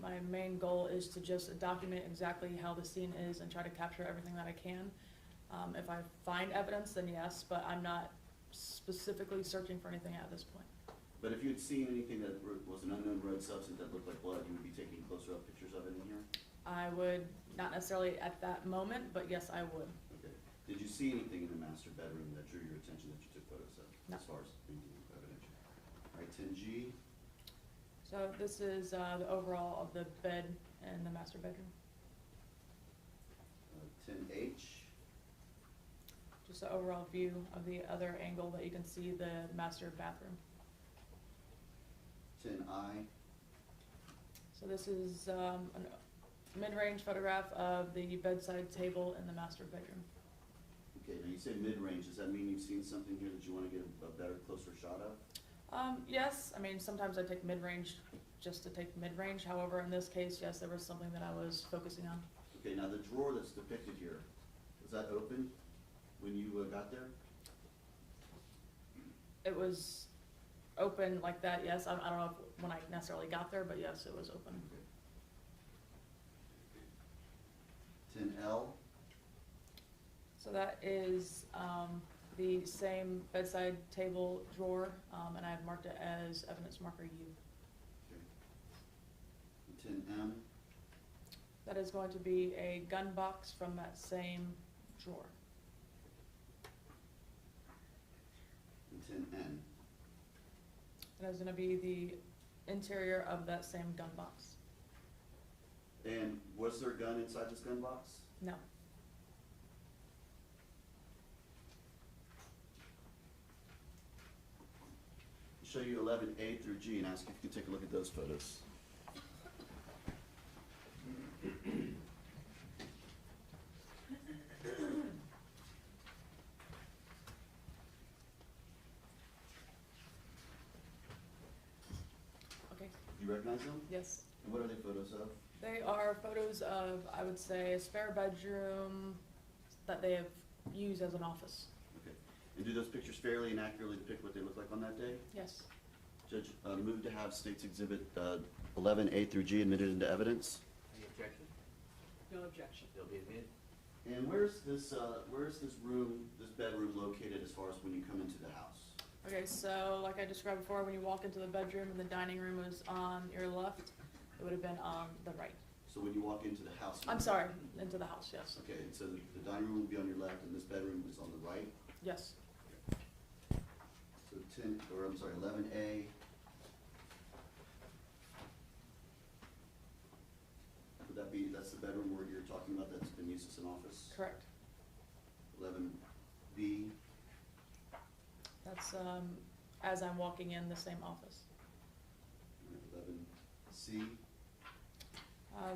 my main goal is to just document exactly how the scene is and try to capture everything that I can. If I find evidence, then yes, but I'm not specifically searching for anything at this point. But if you had seen anything that was an unknown red substance that looked like blood, you would be taking closer up pictures of it in here? I would, not necessarily at that moment, but yes, I would. Okay. Did you see anything in the master bedroom that drew your attention that you took photos of? No. As far as anything evidential? All right, 10G, So this is the overall of the bed and the master bedroom. 10H, Just an overall view of the other angle that you can see the master bathroom. 10I, So this is a mid-range photograph of the bedside table in the master bedroom. okay, now you say mid-range, does that mean you've seen something here that you want to get a better, closer shot of? Yes, I mean, sometimes I take mid-range just to take mid-range. However, in this case, yes, there was something that I was focusing on. Okay, now the drawer that's depicted here, was that open when you got there? It was open like that, yes. I don't know if when I necessarily got there, but yes, it was open. Okay. 10L, So that is the same bedside table drawer, and I have marked it as evidence marker U. okay. 10M, That is going to be a gun box from that same drawer. and 10N. That is going to be the interior of that same gun box. And was there a gun inside this gun box? No. I'll show you 11A through G and ask if you can take a look at those photos. Okay. Do you recognize them? Yes. And what are they photos of? They are photos of, I would say, a spare bedroom that they have used as an office. Okay. And do those pictures fairly and accurately depict what they look like on that day? Yes. Judge, move to have State's Exhibit 11A through G admitted into evidence. Any objection? No objection. They'll be admitted. And where's this room, this bedroom located as far as when you come into the house? Okay, so like I described before, when you walk into the bedroom and the dining room is on your left, it would have been on the right. So when you walk into the house? I'm sorry, into the house, yes. Okay, and so the dining room will be on your left and this bedroom is on the right? Yes. So 11A. Would that be, that's the bedroom where you're talking about that's been used as an office? Correct. 11B, That's as I'm walking in the same office. 11C,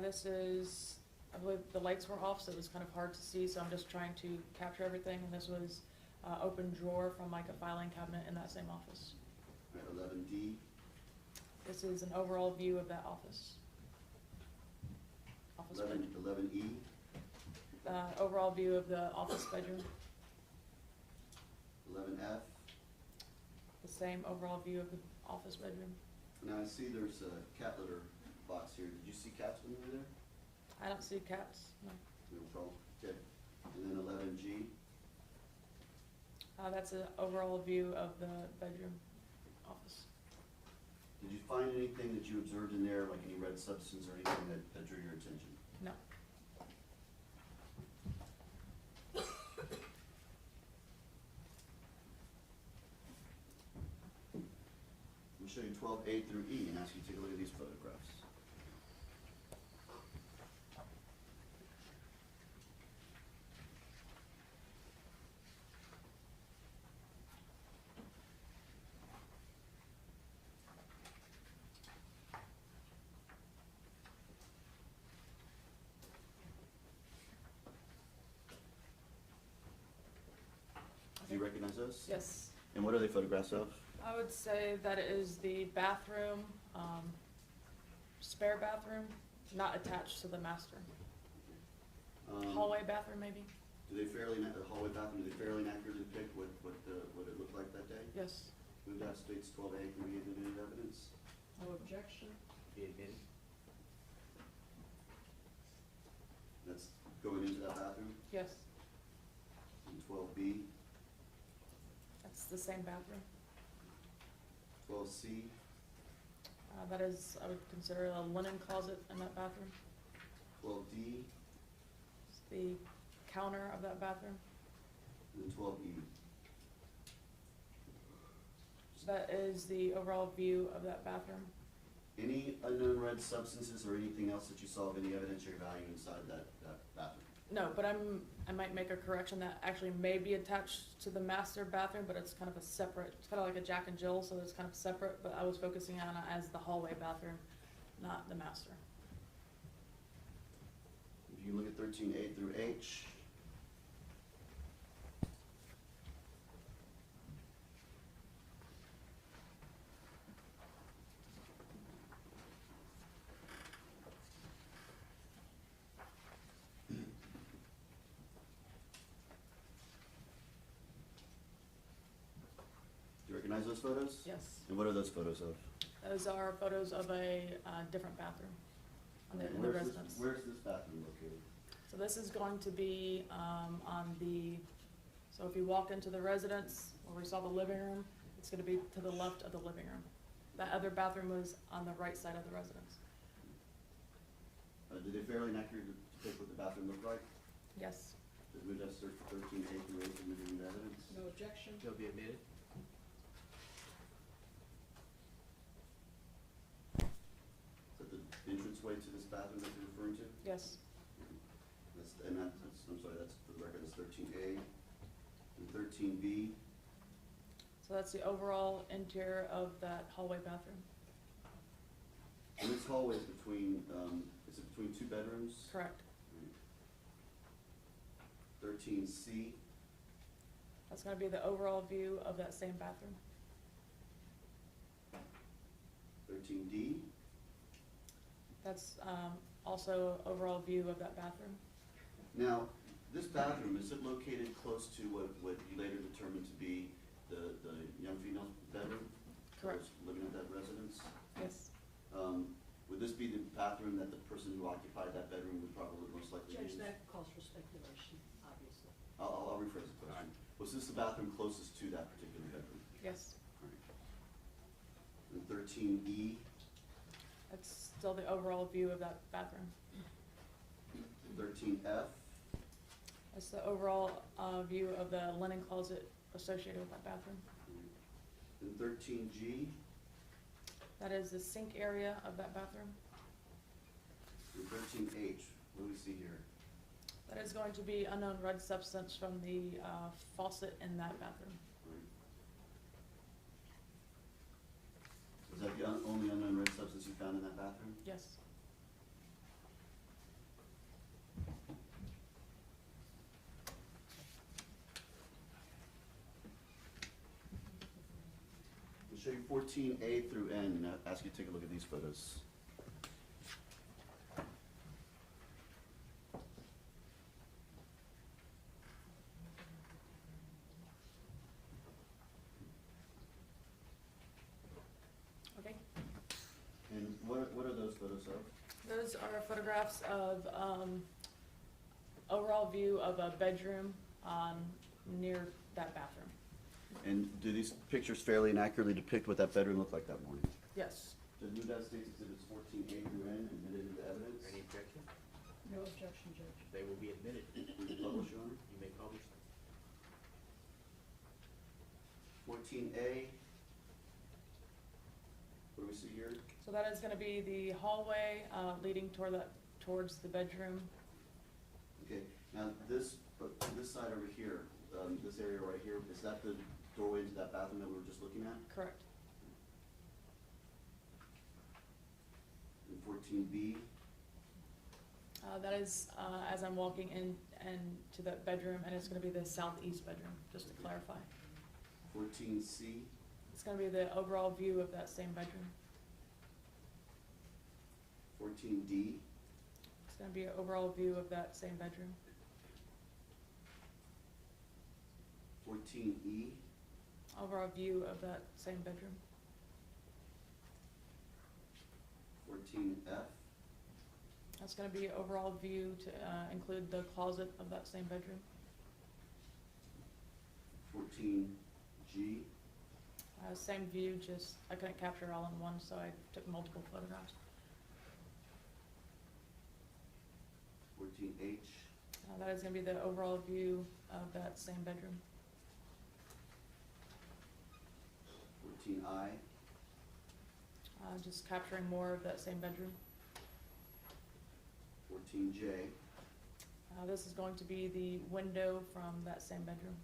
This is, I believe the lights were off, so it was kind of hard to see, so I'm just trying to capture everything. And this was open drawer from like a filing cabinet in that same office. right, 11D, This is an overall view of that office. Office bedroom. 11E, Overall view of the office bedroom. 11F. The same overall view of the office bedroom. Now I see there's a cat litter box here. Did you see cats when you were there? I don't see cats, no. No problem. Okay. And then 11G, That's an overall view of the bedroom office. did you find anything that you observed in there, like any red substance or anything that drew your attention? No. We'll show you 12A through E and ask you to take a look at these photographs. Do you recognize those? Yes. And what are they photographs of? I would say that it is the bathroom, spare bathroom, not attached to the master. Hallway bathroom, maybe? the hallway bathroom, do they fairly accurately depict what it looked like that day? Yes. Move that states 12A can be admitted evidence. No objection. Be admitted. That's going into that bathroom. Yes. And 12B, That's the same bathroom. 12C, That is, I would consider a linen closet in that bathroom. 12D, It's the counter of that bathroom. and then 12E. That is the overall view of that bathroom. Any unknown red substances or anything else that you saw of any evidentiary value inside that bathroom? No, but I might make a correction that actually may be attached to the master bathroom, but it's kind of a separate, it's kind of like a Jack and Jill, so it's kind of separate, but I was focusing on it as the hallway bathroom, not the master. If you look at 13A through H, do you recognize those photos? Yes. And what are those photos of? Those are photos of a different bathroom in And the residence. Where's this bathroom located? So this is going to be on the, so if you walk into the residence, where we saw the living room, it's gonna be to the left of the living room. That other bathroom was on the right side of the residence. Did they fairly accurately depict what the bathroom looked like? Yes. Did we have search 13A through H admitted into evidence? No objection. They'll be admitted. Is that the entranceway to this bathroom that you're referring to? Yes. That's, I'm sorry, that's for the record, that's 13A and 13B. So that's the overall interior of that hallway bathroom. And this hallway is between, is it between two bedrooms? Correct. 13C, That's gonna be the overall view of that same bathroom. 13D, That's also overall view of that bathroom. now, this bathroom, is it located close to what you later determined to be the young female's bedroom? Correct. Who's living at that residence? Yes. Would this be the bathroom that the person who occupied that bedroom would probably most likely use? Judge, that calls for speculation, obviously. I'll rephrase the question. Was this the bathroom closest to that particular bedroom? Yes. And 13E, That's still the overall view of that bathroom. 13F, That's the overall view of the linen closet associated with that bathroom. and 13G, That is the sink area of that bathroom. and 13H. What do we see here? That is going to be unknown red substance from the faucet in that bathroom. Is that the only unknown red substance you found in that bathroom? Yes. We'll show you 14A through N and ask you to take a look at these photos. Okay. And what are those photos of? Those are photographs of overall view of a bedroom near that bathroom. And do these pictures fairly and accurately depict what that bedroom looked like that morning? Yes. Did Newdale States Exhibits 14A through N admitted into evidence? Any objection? No objection, Judge. They will be admitted. Will you publish, Your Honor? You may publish them. 14A. What do we see here? So that is gonna be the hallway leading towards the bedroom. Okay, now this side over here, this area right here, is that the doorway into that bathroom that we were just looking at? Correct. And 14B, That is as I'm walking in to that bedroom, and it's gonna be the southeast bedroom, just to clarify. 14C, It's gonna be the overall view of that same bedroom. 14D, It's gonna be an overall view of that same bedroom. 14E, Overall view of that same bedroom. 14F, That's gonna be overall view to include the closet of that same bedroom. 14G, Same view, just I couldn't capture it all in one, so I took multiple photographs. 14H, That is gonna be the overall view of that same bedroom. 14I, Just capturing more of that same bedroom. 14J, This is going to be the window from that same bedroom.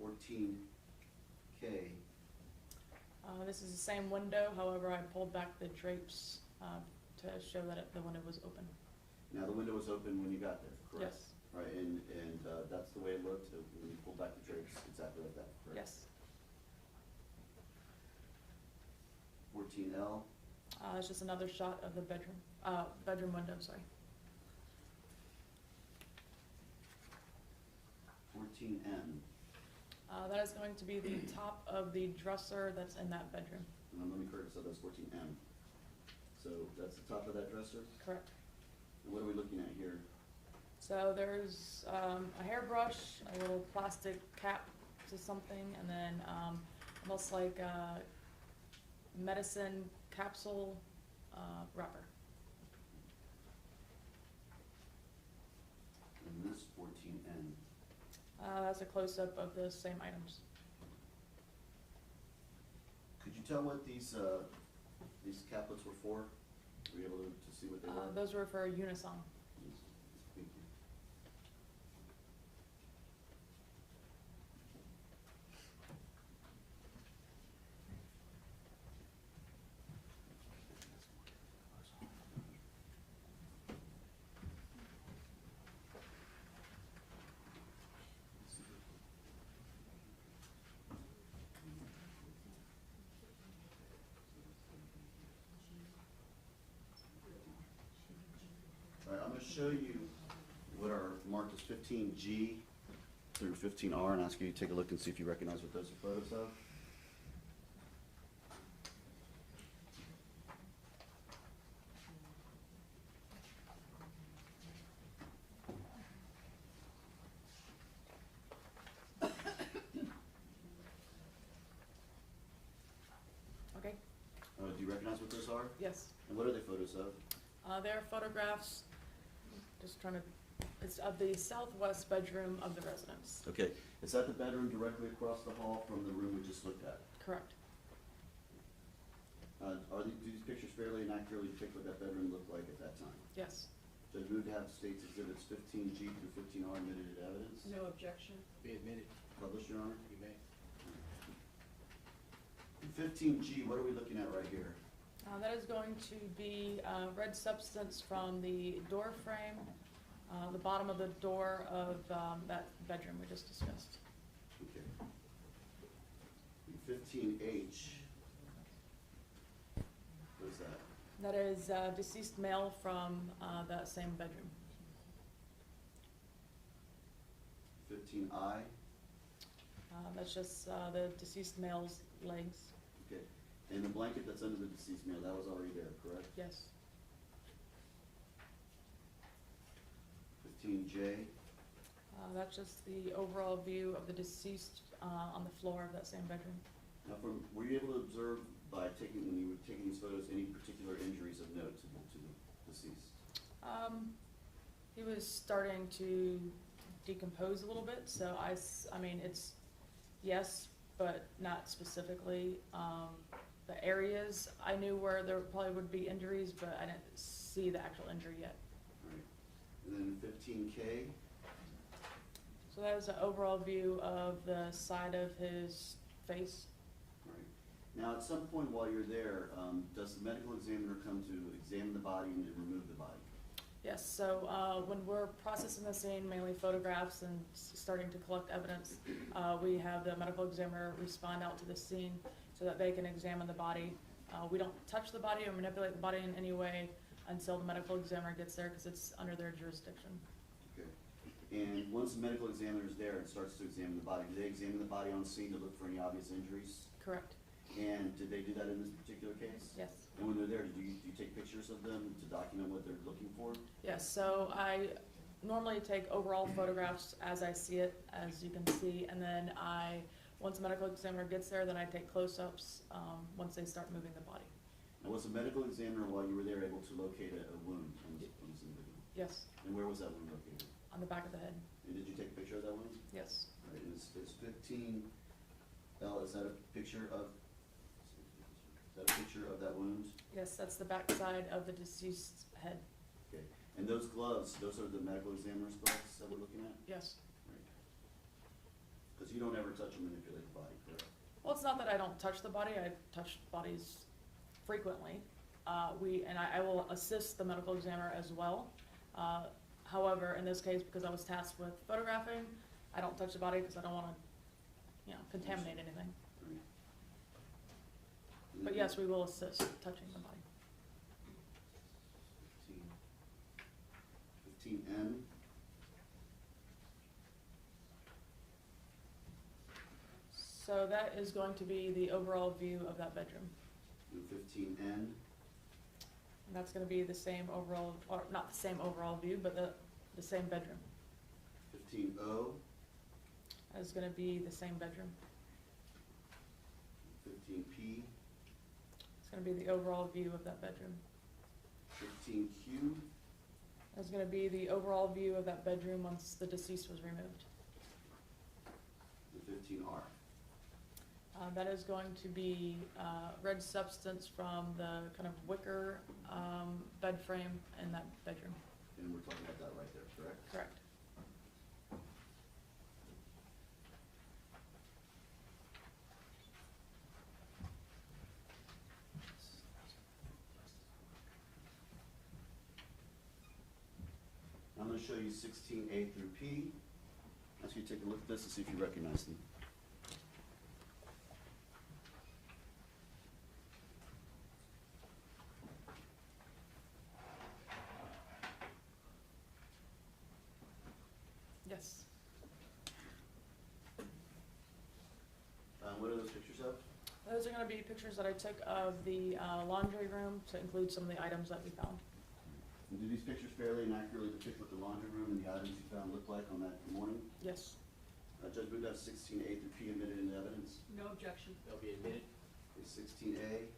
14K, This is the same window, however, I pulled back the drapes to show that the window was open. now the window was open when you got there, correct? Yes, Right, and that's the way it looked, when you pulled back the drapes, exactly like that, correct? yes. 14L, It's just another shot of the bedroom window, sorry. 14M, That is going to be the top of the dresser that's in that bedroom, and then let me correct, so that's 14M. So that's the top of that dresser, correct? and what are we looking at here? So there's a hairbrush, a little plastic cap to something, and then almost like a medicine capsule wrapper. And this 14N, That's a close-up of the same items. could you tell what these caplets were for? Were you able to see what they were? Those were for Unison. Thank you. All right, I'm gonna show you what are marked as 15G through 15R and ask you to take a look and see if you recognize what those are photos of. Okay, Do you recognize what those are? yes. And what are they photos of? They're photographs, just trying to, it's of the southwest bedroom of the residence. Okay, is that the bedroom directly across the hall from the room we just looked at? Correct. Do these pictures fairly and accurately depict what that bedroom looked like at that time? Yes. Judge move to have states exhibits 15G through 15R admitted into evidence? No objection. Be admitted, Published, Your Honor? you may. 15G, what are we looking at right here? That is going to be red substance from the door frame, the bottom of the door of that bedroom we just discussed. Okay. 15H, what is that? That is deceased male from that same bedroom. 15I, That's just the deceased male's legs. okay. And the blanket that's under the deceased male, that was already there, correct? Yes. 15J, That's just the overall view of the deceased on the floor of that same bedroom. now were you able to observe when you were taking these photos, any particular injuries of note to the deceased? He was starting to decompose a little bit, so I mean, it's yes, but not specifically. The areas, I knew where there probably would be injuries, but I didn't see the actual injury yet. All right. And then 15K, So that was an overall view of the side of his face. all right. Now, at some point while you're there, does the medical examiner come to examine the body and remove the body? Yes, so when we're processing the scene, mainly photographs and starting to collect evidence, we have the medical examiner respond out to the scene so that they can examine the body. We don't touch the body or manipulate the body in any way until the medical examiner gets there because it's under their jurisdiction. Okay. And once the medical examiner is there and starts to examine the body, do they examine the body on scene to look for any obvious injuries? Correct. And did they do that in this particular case? Yes. And when they're there, do you take pictures of them to document what they're looking for? Yes, so I normally take overall photographs as I see it, as you can see, and then once the medical examiner gets there, then I take close-ups, once they start moving the body. And was the medical examiner, while you were there, able to locate a wound on this individual? Yes, And where was that wound located? on the back of the head, And did you take a picture of that wound? yes. All right, is 15, L, is that a picture of, that wound? Yes, that's the back side of the deceased head, Okay, and those gloves, those are the medical examiner's gloves that we're looking at? yes. Right. Because you don't ever touch or manipulate the body, correct? Well, it's not that I don't touch the body, I touch bodies frequently. I will assist the medical examiner as well. However, in this case, because I was tasked with photographing, I don't touch the body because I don't wanna, contaminate anything. Right. But yes, we will assist touching the body. 15N. So that is going to be the overall view of that bedroom. And 15N. And that's gonna be the same overall, or not the same overall view, but the same bedroom. 15O. That is gonna be the same bedroom. 15P. It's gonna be the overall view of that bedroom. 15Q. That's gonna be the overall view of that bedroom once the deceased was removed. And 15R. That is going to be red substance from the kind of wicker bed frame in that bedroom. And we're talking about that right there, correct? Correct. I'm gonna show you 16A through P. Ask you to take a look at this and see if you recognize them. Yes. What are those pictures of? Those are gonna be pictures that I took of the laundry room to include some of the items that we found. And do these pictures fairly and accurately depict what the laundry room and the items you found look like on that morning? Yes. Judge, move that 16A through P admitted into evidence. No objection. They'll be admitted. Okay, 16A.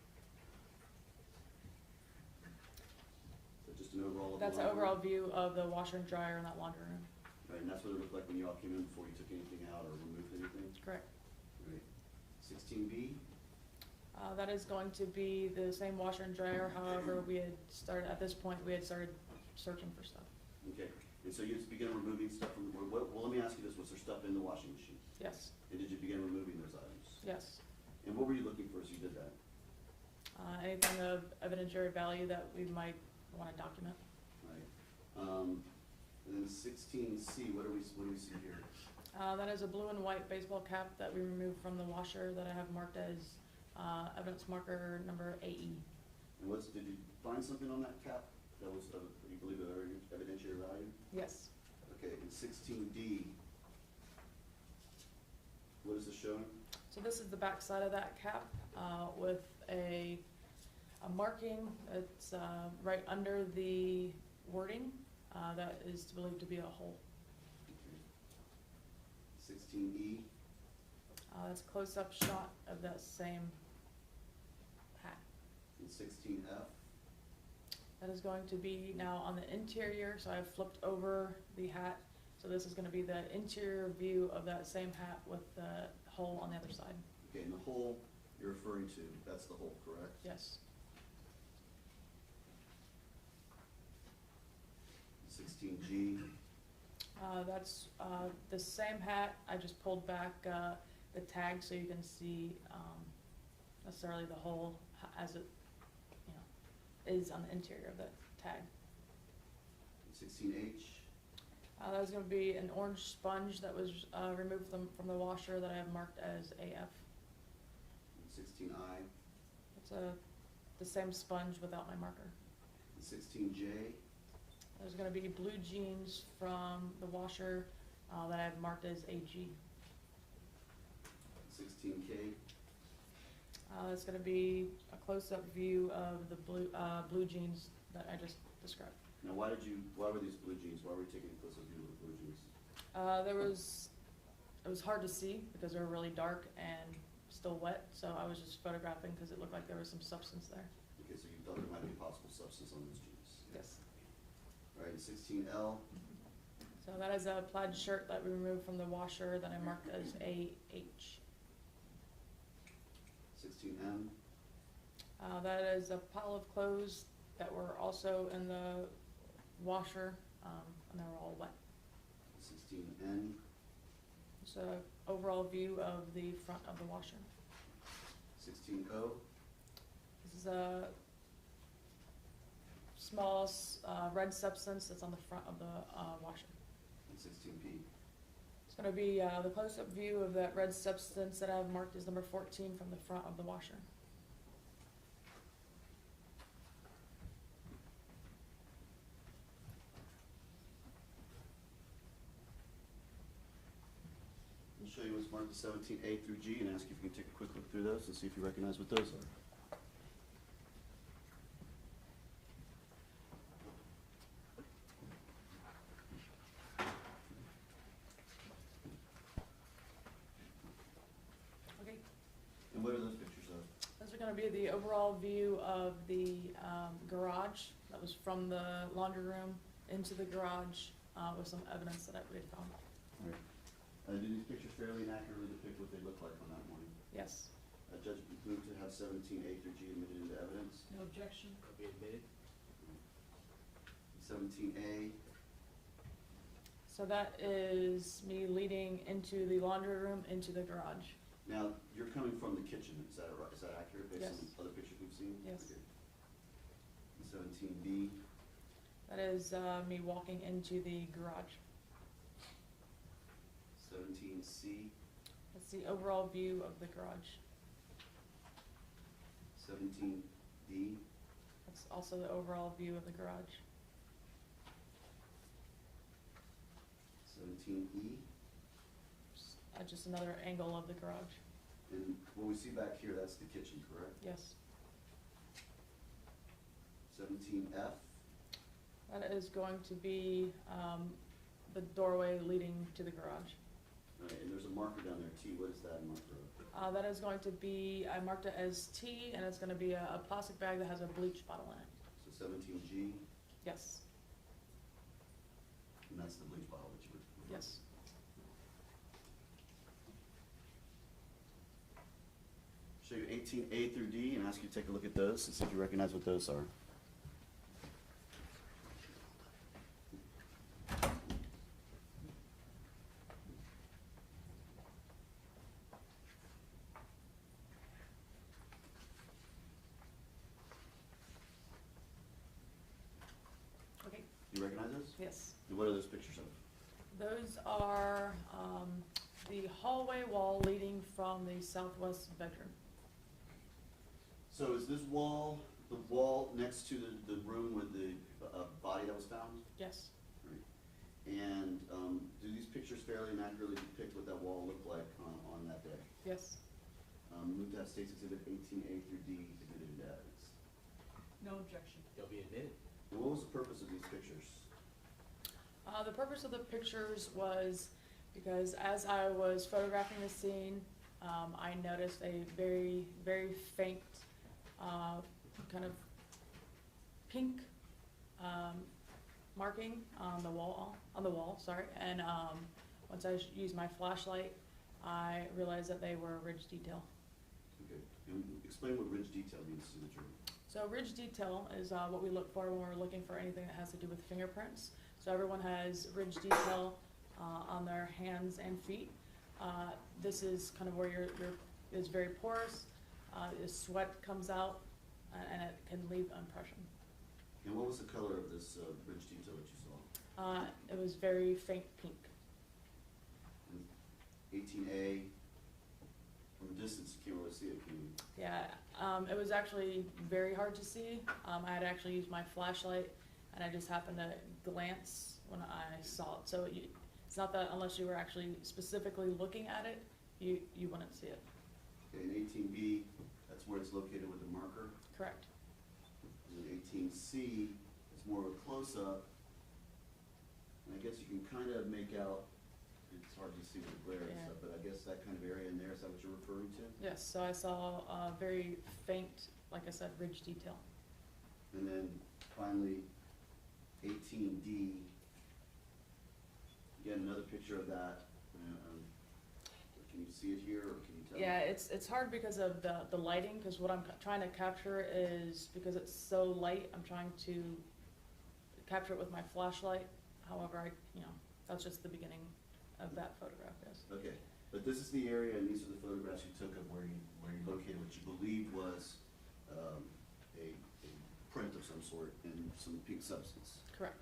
So just an overall of the That's an laundry overall room? view of the washer and dryer in that laundry room. Right, and that's what it looked like when you all came in before you took anything out or removed anything? Correct. Right. 16B. That is going to be the same washer and dryer, however, at this point, we had started searching for stuff. Okay, and so you just began removing stuff from, well, let me ask you this, was there stuff in the washing machine? Yes, And did you begin removing those items? yes. And what were you looking for as you did that? Anything of evidentiary value that we might wanna document. Right. And then 16C, what do we see here? That is a blue and white baseball cap that we removed from the washer that I have marked as, evidence marker number AE. And did you find something on that cap that was, you believe, of evidentiary value? Yes. Okay, and 16D, what is this showing? So this is the back side of that cap, with a marking that's, right under the wording, that is believed to be a hole. Okay. 16E, That's a close-up shot of that same hat. and 16F, That is going to be now on the interior, so I've flipped over the hat. So this is gonna be the interior view of that same hat with the hole on the other side. okay, and the hole you're referring to, that's the hole, correct? Yes. 16G, That's the same hat. I just pulled back the tag so you can see necessarily the hole as it, is on the interior of the tag. 16H, That is gonna be an orange sponge that was removed from the washer that I have marked as AF. and 16I, It's the same sponge without my marker. and 16J, There's gonna be blue jeans from the washer, that I've marked as AG. 16K, It's gonna be a close-up view of the blue jeans that I just described. now why were these blue jeans, why were you taking a closer view of the blue jeans? It was hard to see because they were really dark and still wet, so I was just photographing because it looked like there was some substance there. Okay, so you thought there might be possible substance on those jeans? Yes. All right, 16L, So that is a plaid shirt that we removed from the washer that I marked as AH. 16M, That is a pile of clothes that were also in the washer, and they were all wet. 16N, It's a overall view of the front of the washer. 16O, This is a small, red substance that's on the front of the, washer. and 16P. It's gonna be, the close-up view of that red substance that I have marked as number 14 from the front of the washer. I'll show you what's marked as 17A through G and ask you if you can take a quick look through those and see if you recognize what those are. Okay. And what are those pictures of? Those are gonna be the overall view of the, garage that was from the laundry room into the garage, with some evidence that we had found. All right. Do these pictures fairly and accurately depict what they look like on that morning? Yes. Judge, move to have 17A through G admitted into evidence. No objection. Will be admitted. 17A, So that is me leading into the laundry room, into the garage. now, you're coming from the kitchen, is that right, is that accurate based on Yes. other pictures we've seen? Yes. Okay. 17B, That is, me walking into the garage. 17C, That's the overall view of the garage. 17D, That's also the overall view of the garage. 17E, Just another angle of the garage. and what we see back here, that's the kitchen, correct? Yes. 17F, That is going to be, the doorway leading to the garage. all right, and there's a marker down there, T, what is that marker of? That is going to be, I marked it as T, and it's gonna be a plastic bag that has a bleach bottle in it. So 17G, Yes, and that's the bleach bottle that you were. yes. Show you 18A through D and ask you to take a look at those and see if you recognize what those are. Okay, You recognize those? yes. And what are those pictures of? Those are, the hallway wall leading from the southwest bedroom. So is this wall, the wall next to the room with the body that was found? Yes, Right. And do these pictures fairly and accurately depict what that wall looked like on that day? yes. Move to have State's Exhibit 18A through D admitted into evidence. No objection. They'll be admitted. And what was the purpose of these pictures? The purpose of the pictures was because as I was photographing the scene, I noticed a very, very faint, kind of pink, marking on the wall, sorry. And, once I used my flashlight, I realized that they were ridge detail. Okay, and explain what ridge detail means to the jury. So ridge detail is, what we look for when we're looking for anything that has to do with fingerprints. So everyone has ridge detail, on their hands and feet. This is kind of where it's very porous, the sweat comes out, and it can leave impression. And what was the color of this ridge detail that you saw? It was very faint pink. And 18A, from a distance, you can't really see it, can you? Yeah, it was actually very hard to see. I had actually used my flashlight, and I just happened to glance when I saw it. So it's not that unless you were actually specifically looking at it, you wouldn't see it. Okay, and 18B, that's where it's located with the marker. Correct. And then 18C is more of a close-up. And I guess you can kind of make out, it's hard to see with the glare and Yeah. stuff, but I guess that kind of area in there, is that what you're referring to? Yes, so I saw a very faint, like I said, ridge detail. And then finally, 18D, again, another picture of that. Can you see it here, or can you tell? Yeah, it's hard because of the lighting, because what I'm trying to capture is, because it's so light, I'm trying to capture it with my flashlight. However, that's just the beginning of that photograph, yes. Okay, but this is the area, and these are the photographs you took of where you located what you believed was a print of some sort in some pink substance. Correct.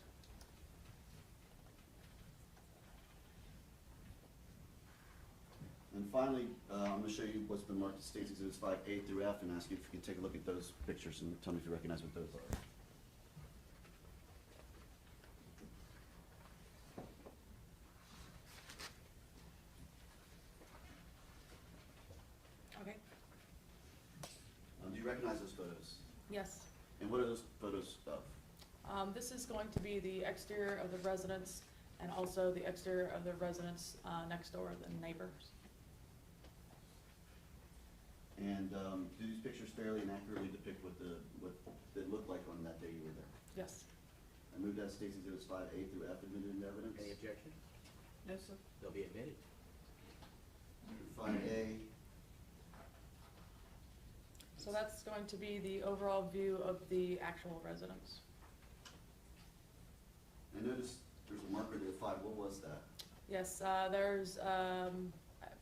And finally, I'm gonna show you what's been marked as State's Exhibits 5A through F, and ask you if you can take a look at those pictures and tell me if you recognize what those are. Okay. Do you recognize those photos? Yes. And what are those photos of? This is going to be the exterior of the residence and also the exterior of the residence next door, the neighbors. And do these pictures fairly and accurately depict what it looked like on that day you were there? Yes. I move that State's Exhibits 5A through F admitted into evidence. Any objection? No, sir. They'll be admitted. 5A, So that's going to be the overall view of the actual residence. I noticed there's a marker there, 5, what was that? Yes, there's, I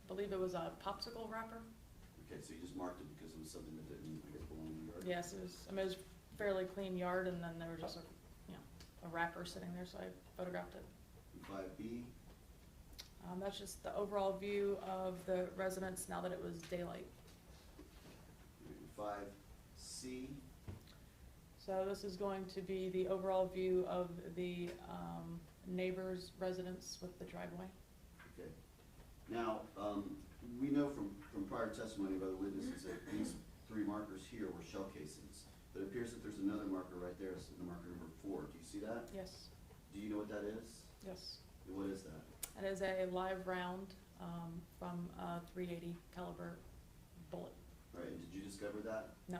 believe it was a popsicle wrapper. Okay, so you just marked it because it was something that didn't, I guess, belong in the yard? Yes, it was fairly clean yard, and then there was just a wrapper sitting there, so I photographed it. And 5B, That's just the overall view of the residence now that it was daylight. and 5C, So this is going to be the overall view of the neighbor's residence with the driveway. okay. Now, we know from prior testimony by the witnesses that these 3 markers here were shell casings. But it appears that there's another marker right there, it's the marker number 4. Do you see that? Yes, Do you know what that is? yes. And what is that? It is a live round from a .380 caliber bullet. All right, and did you discover that? No,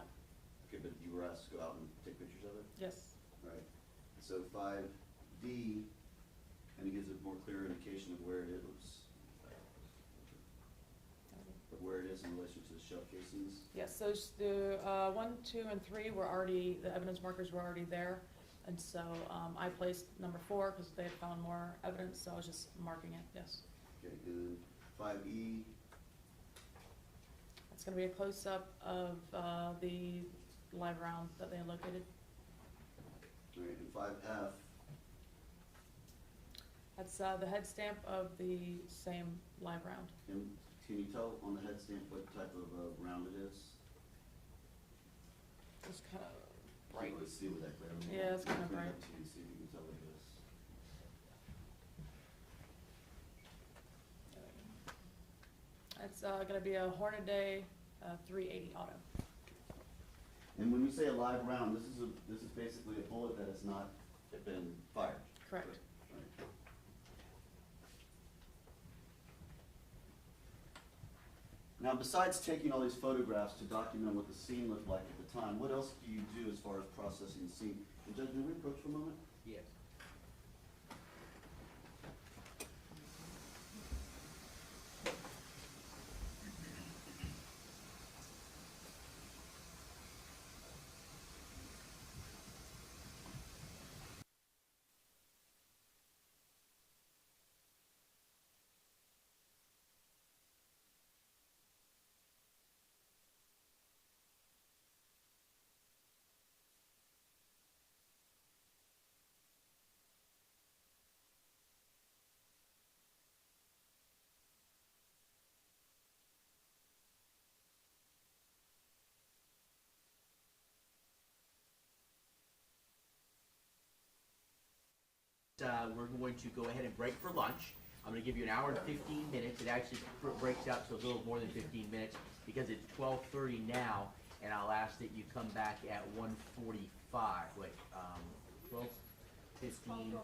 Okay, but you were asked to go out and take pictures of it? yes, All right. So 5D kind of gives a more clear indication of where it is. Of where it is in relation to the shell casings. yes. So the 1, 2, and 3 were already, the evidence markers were already there. And so I placed number 4 because they had found more evidence, so I was just marking it, yes. Okay, and then 5E, It's gonna be a close-up of the live round that they located. all right, and 5F, That's the head stamp of the same live round. and can you tell on the head stamp what type of round it is? It's kind of Can't bright. really see with that glare. Yeah, it's kinda Bring it bright. up to you and see if you can tell what it is. It's gonna be a Hornaday 380 auto. And when you say a live round, this is basically a bullet that has not been fired. Correct. Right. Now, besides taking all these photographs to document what the scene looked like at the time, what else do you do as far as processing the scene? And Judge, may we approach for a moment? Yes. we're going to go ahead and break for lunch. I'm gonna give you an hour and 15 minutes. It actually breaks out to a little more than 15 minutes because it's 12:30 now, and I'll ask that you come back at 1:45. Wait, 12:15.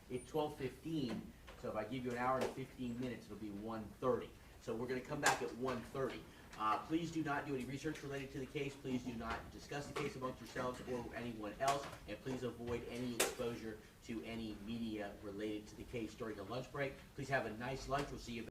It's 12:15, so if I give you an hour and 15 minutes, it'll be 1:30. So we're gonna come back at 1:30. Please do not do any research related to the case. Please do not discuss the case amongst yourselves or anyone else, and please avoid any exposure to any media related to the case during the lunch break. Please have a nice lunch. We'll see you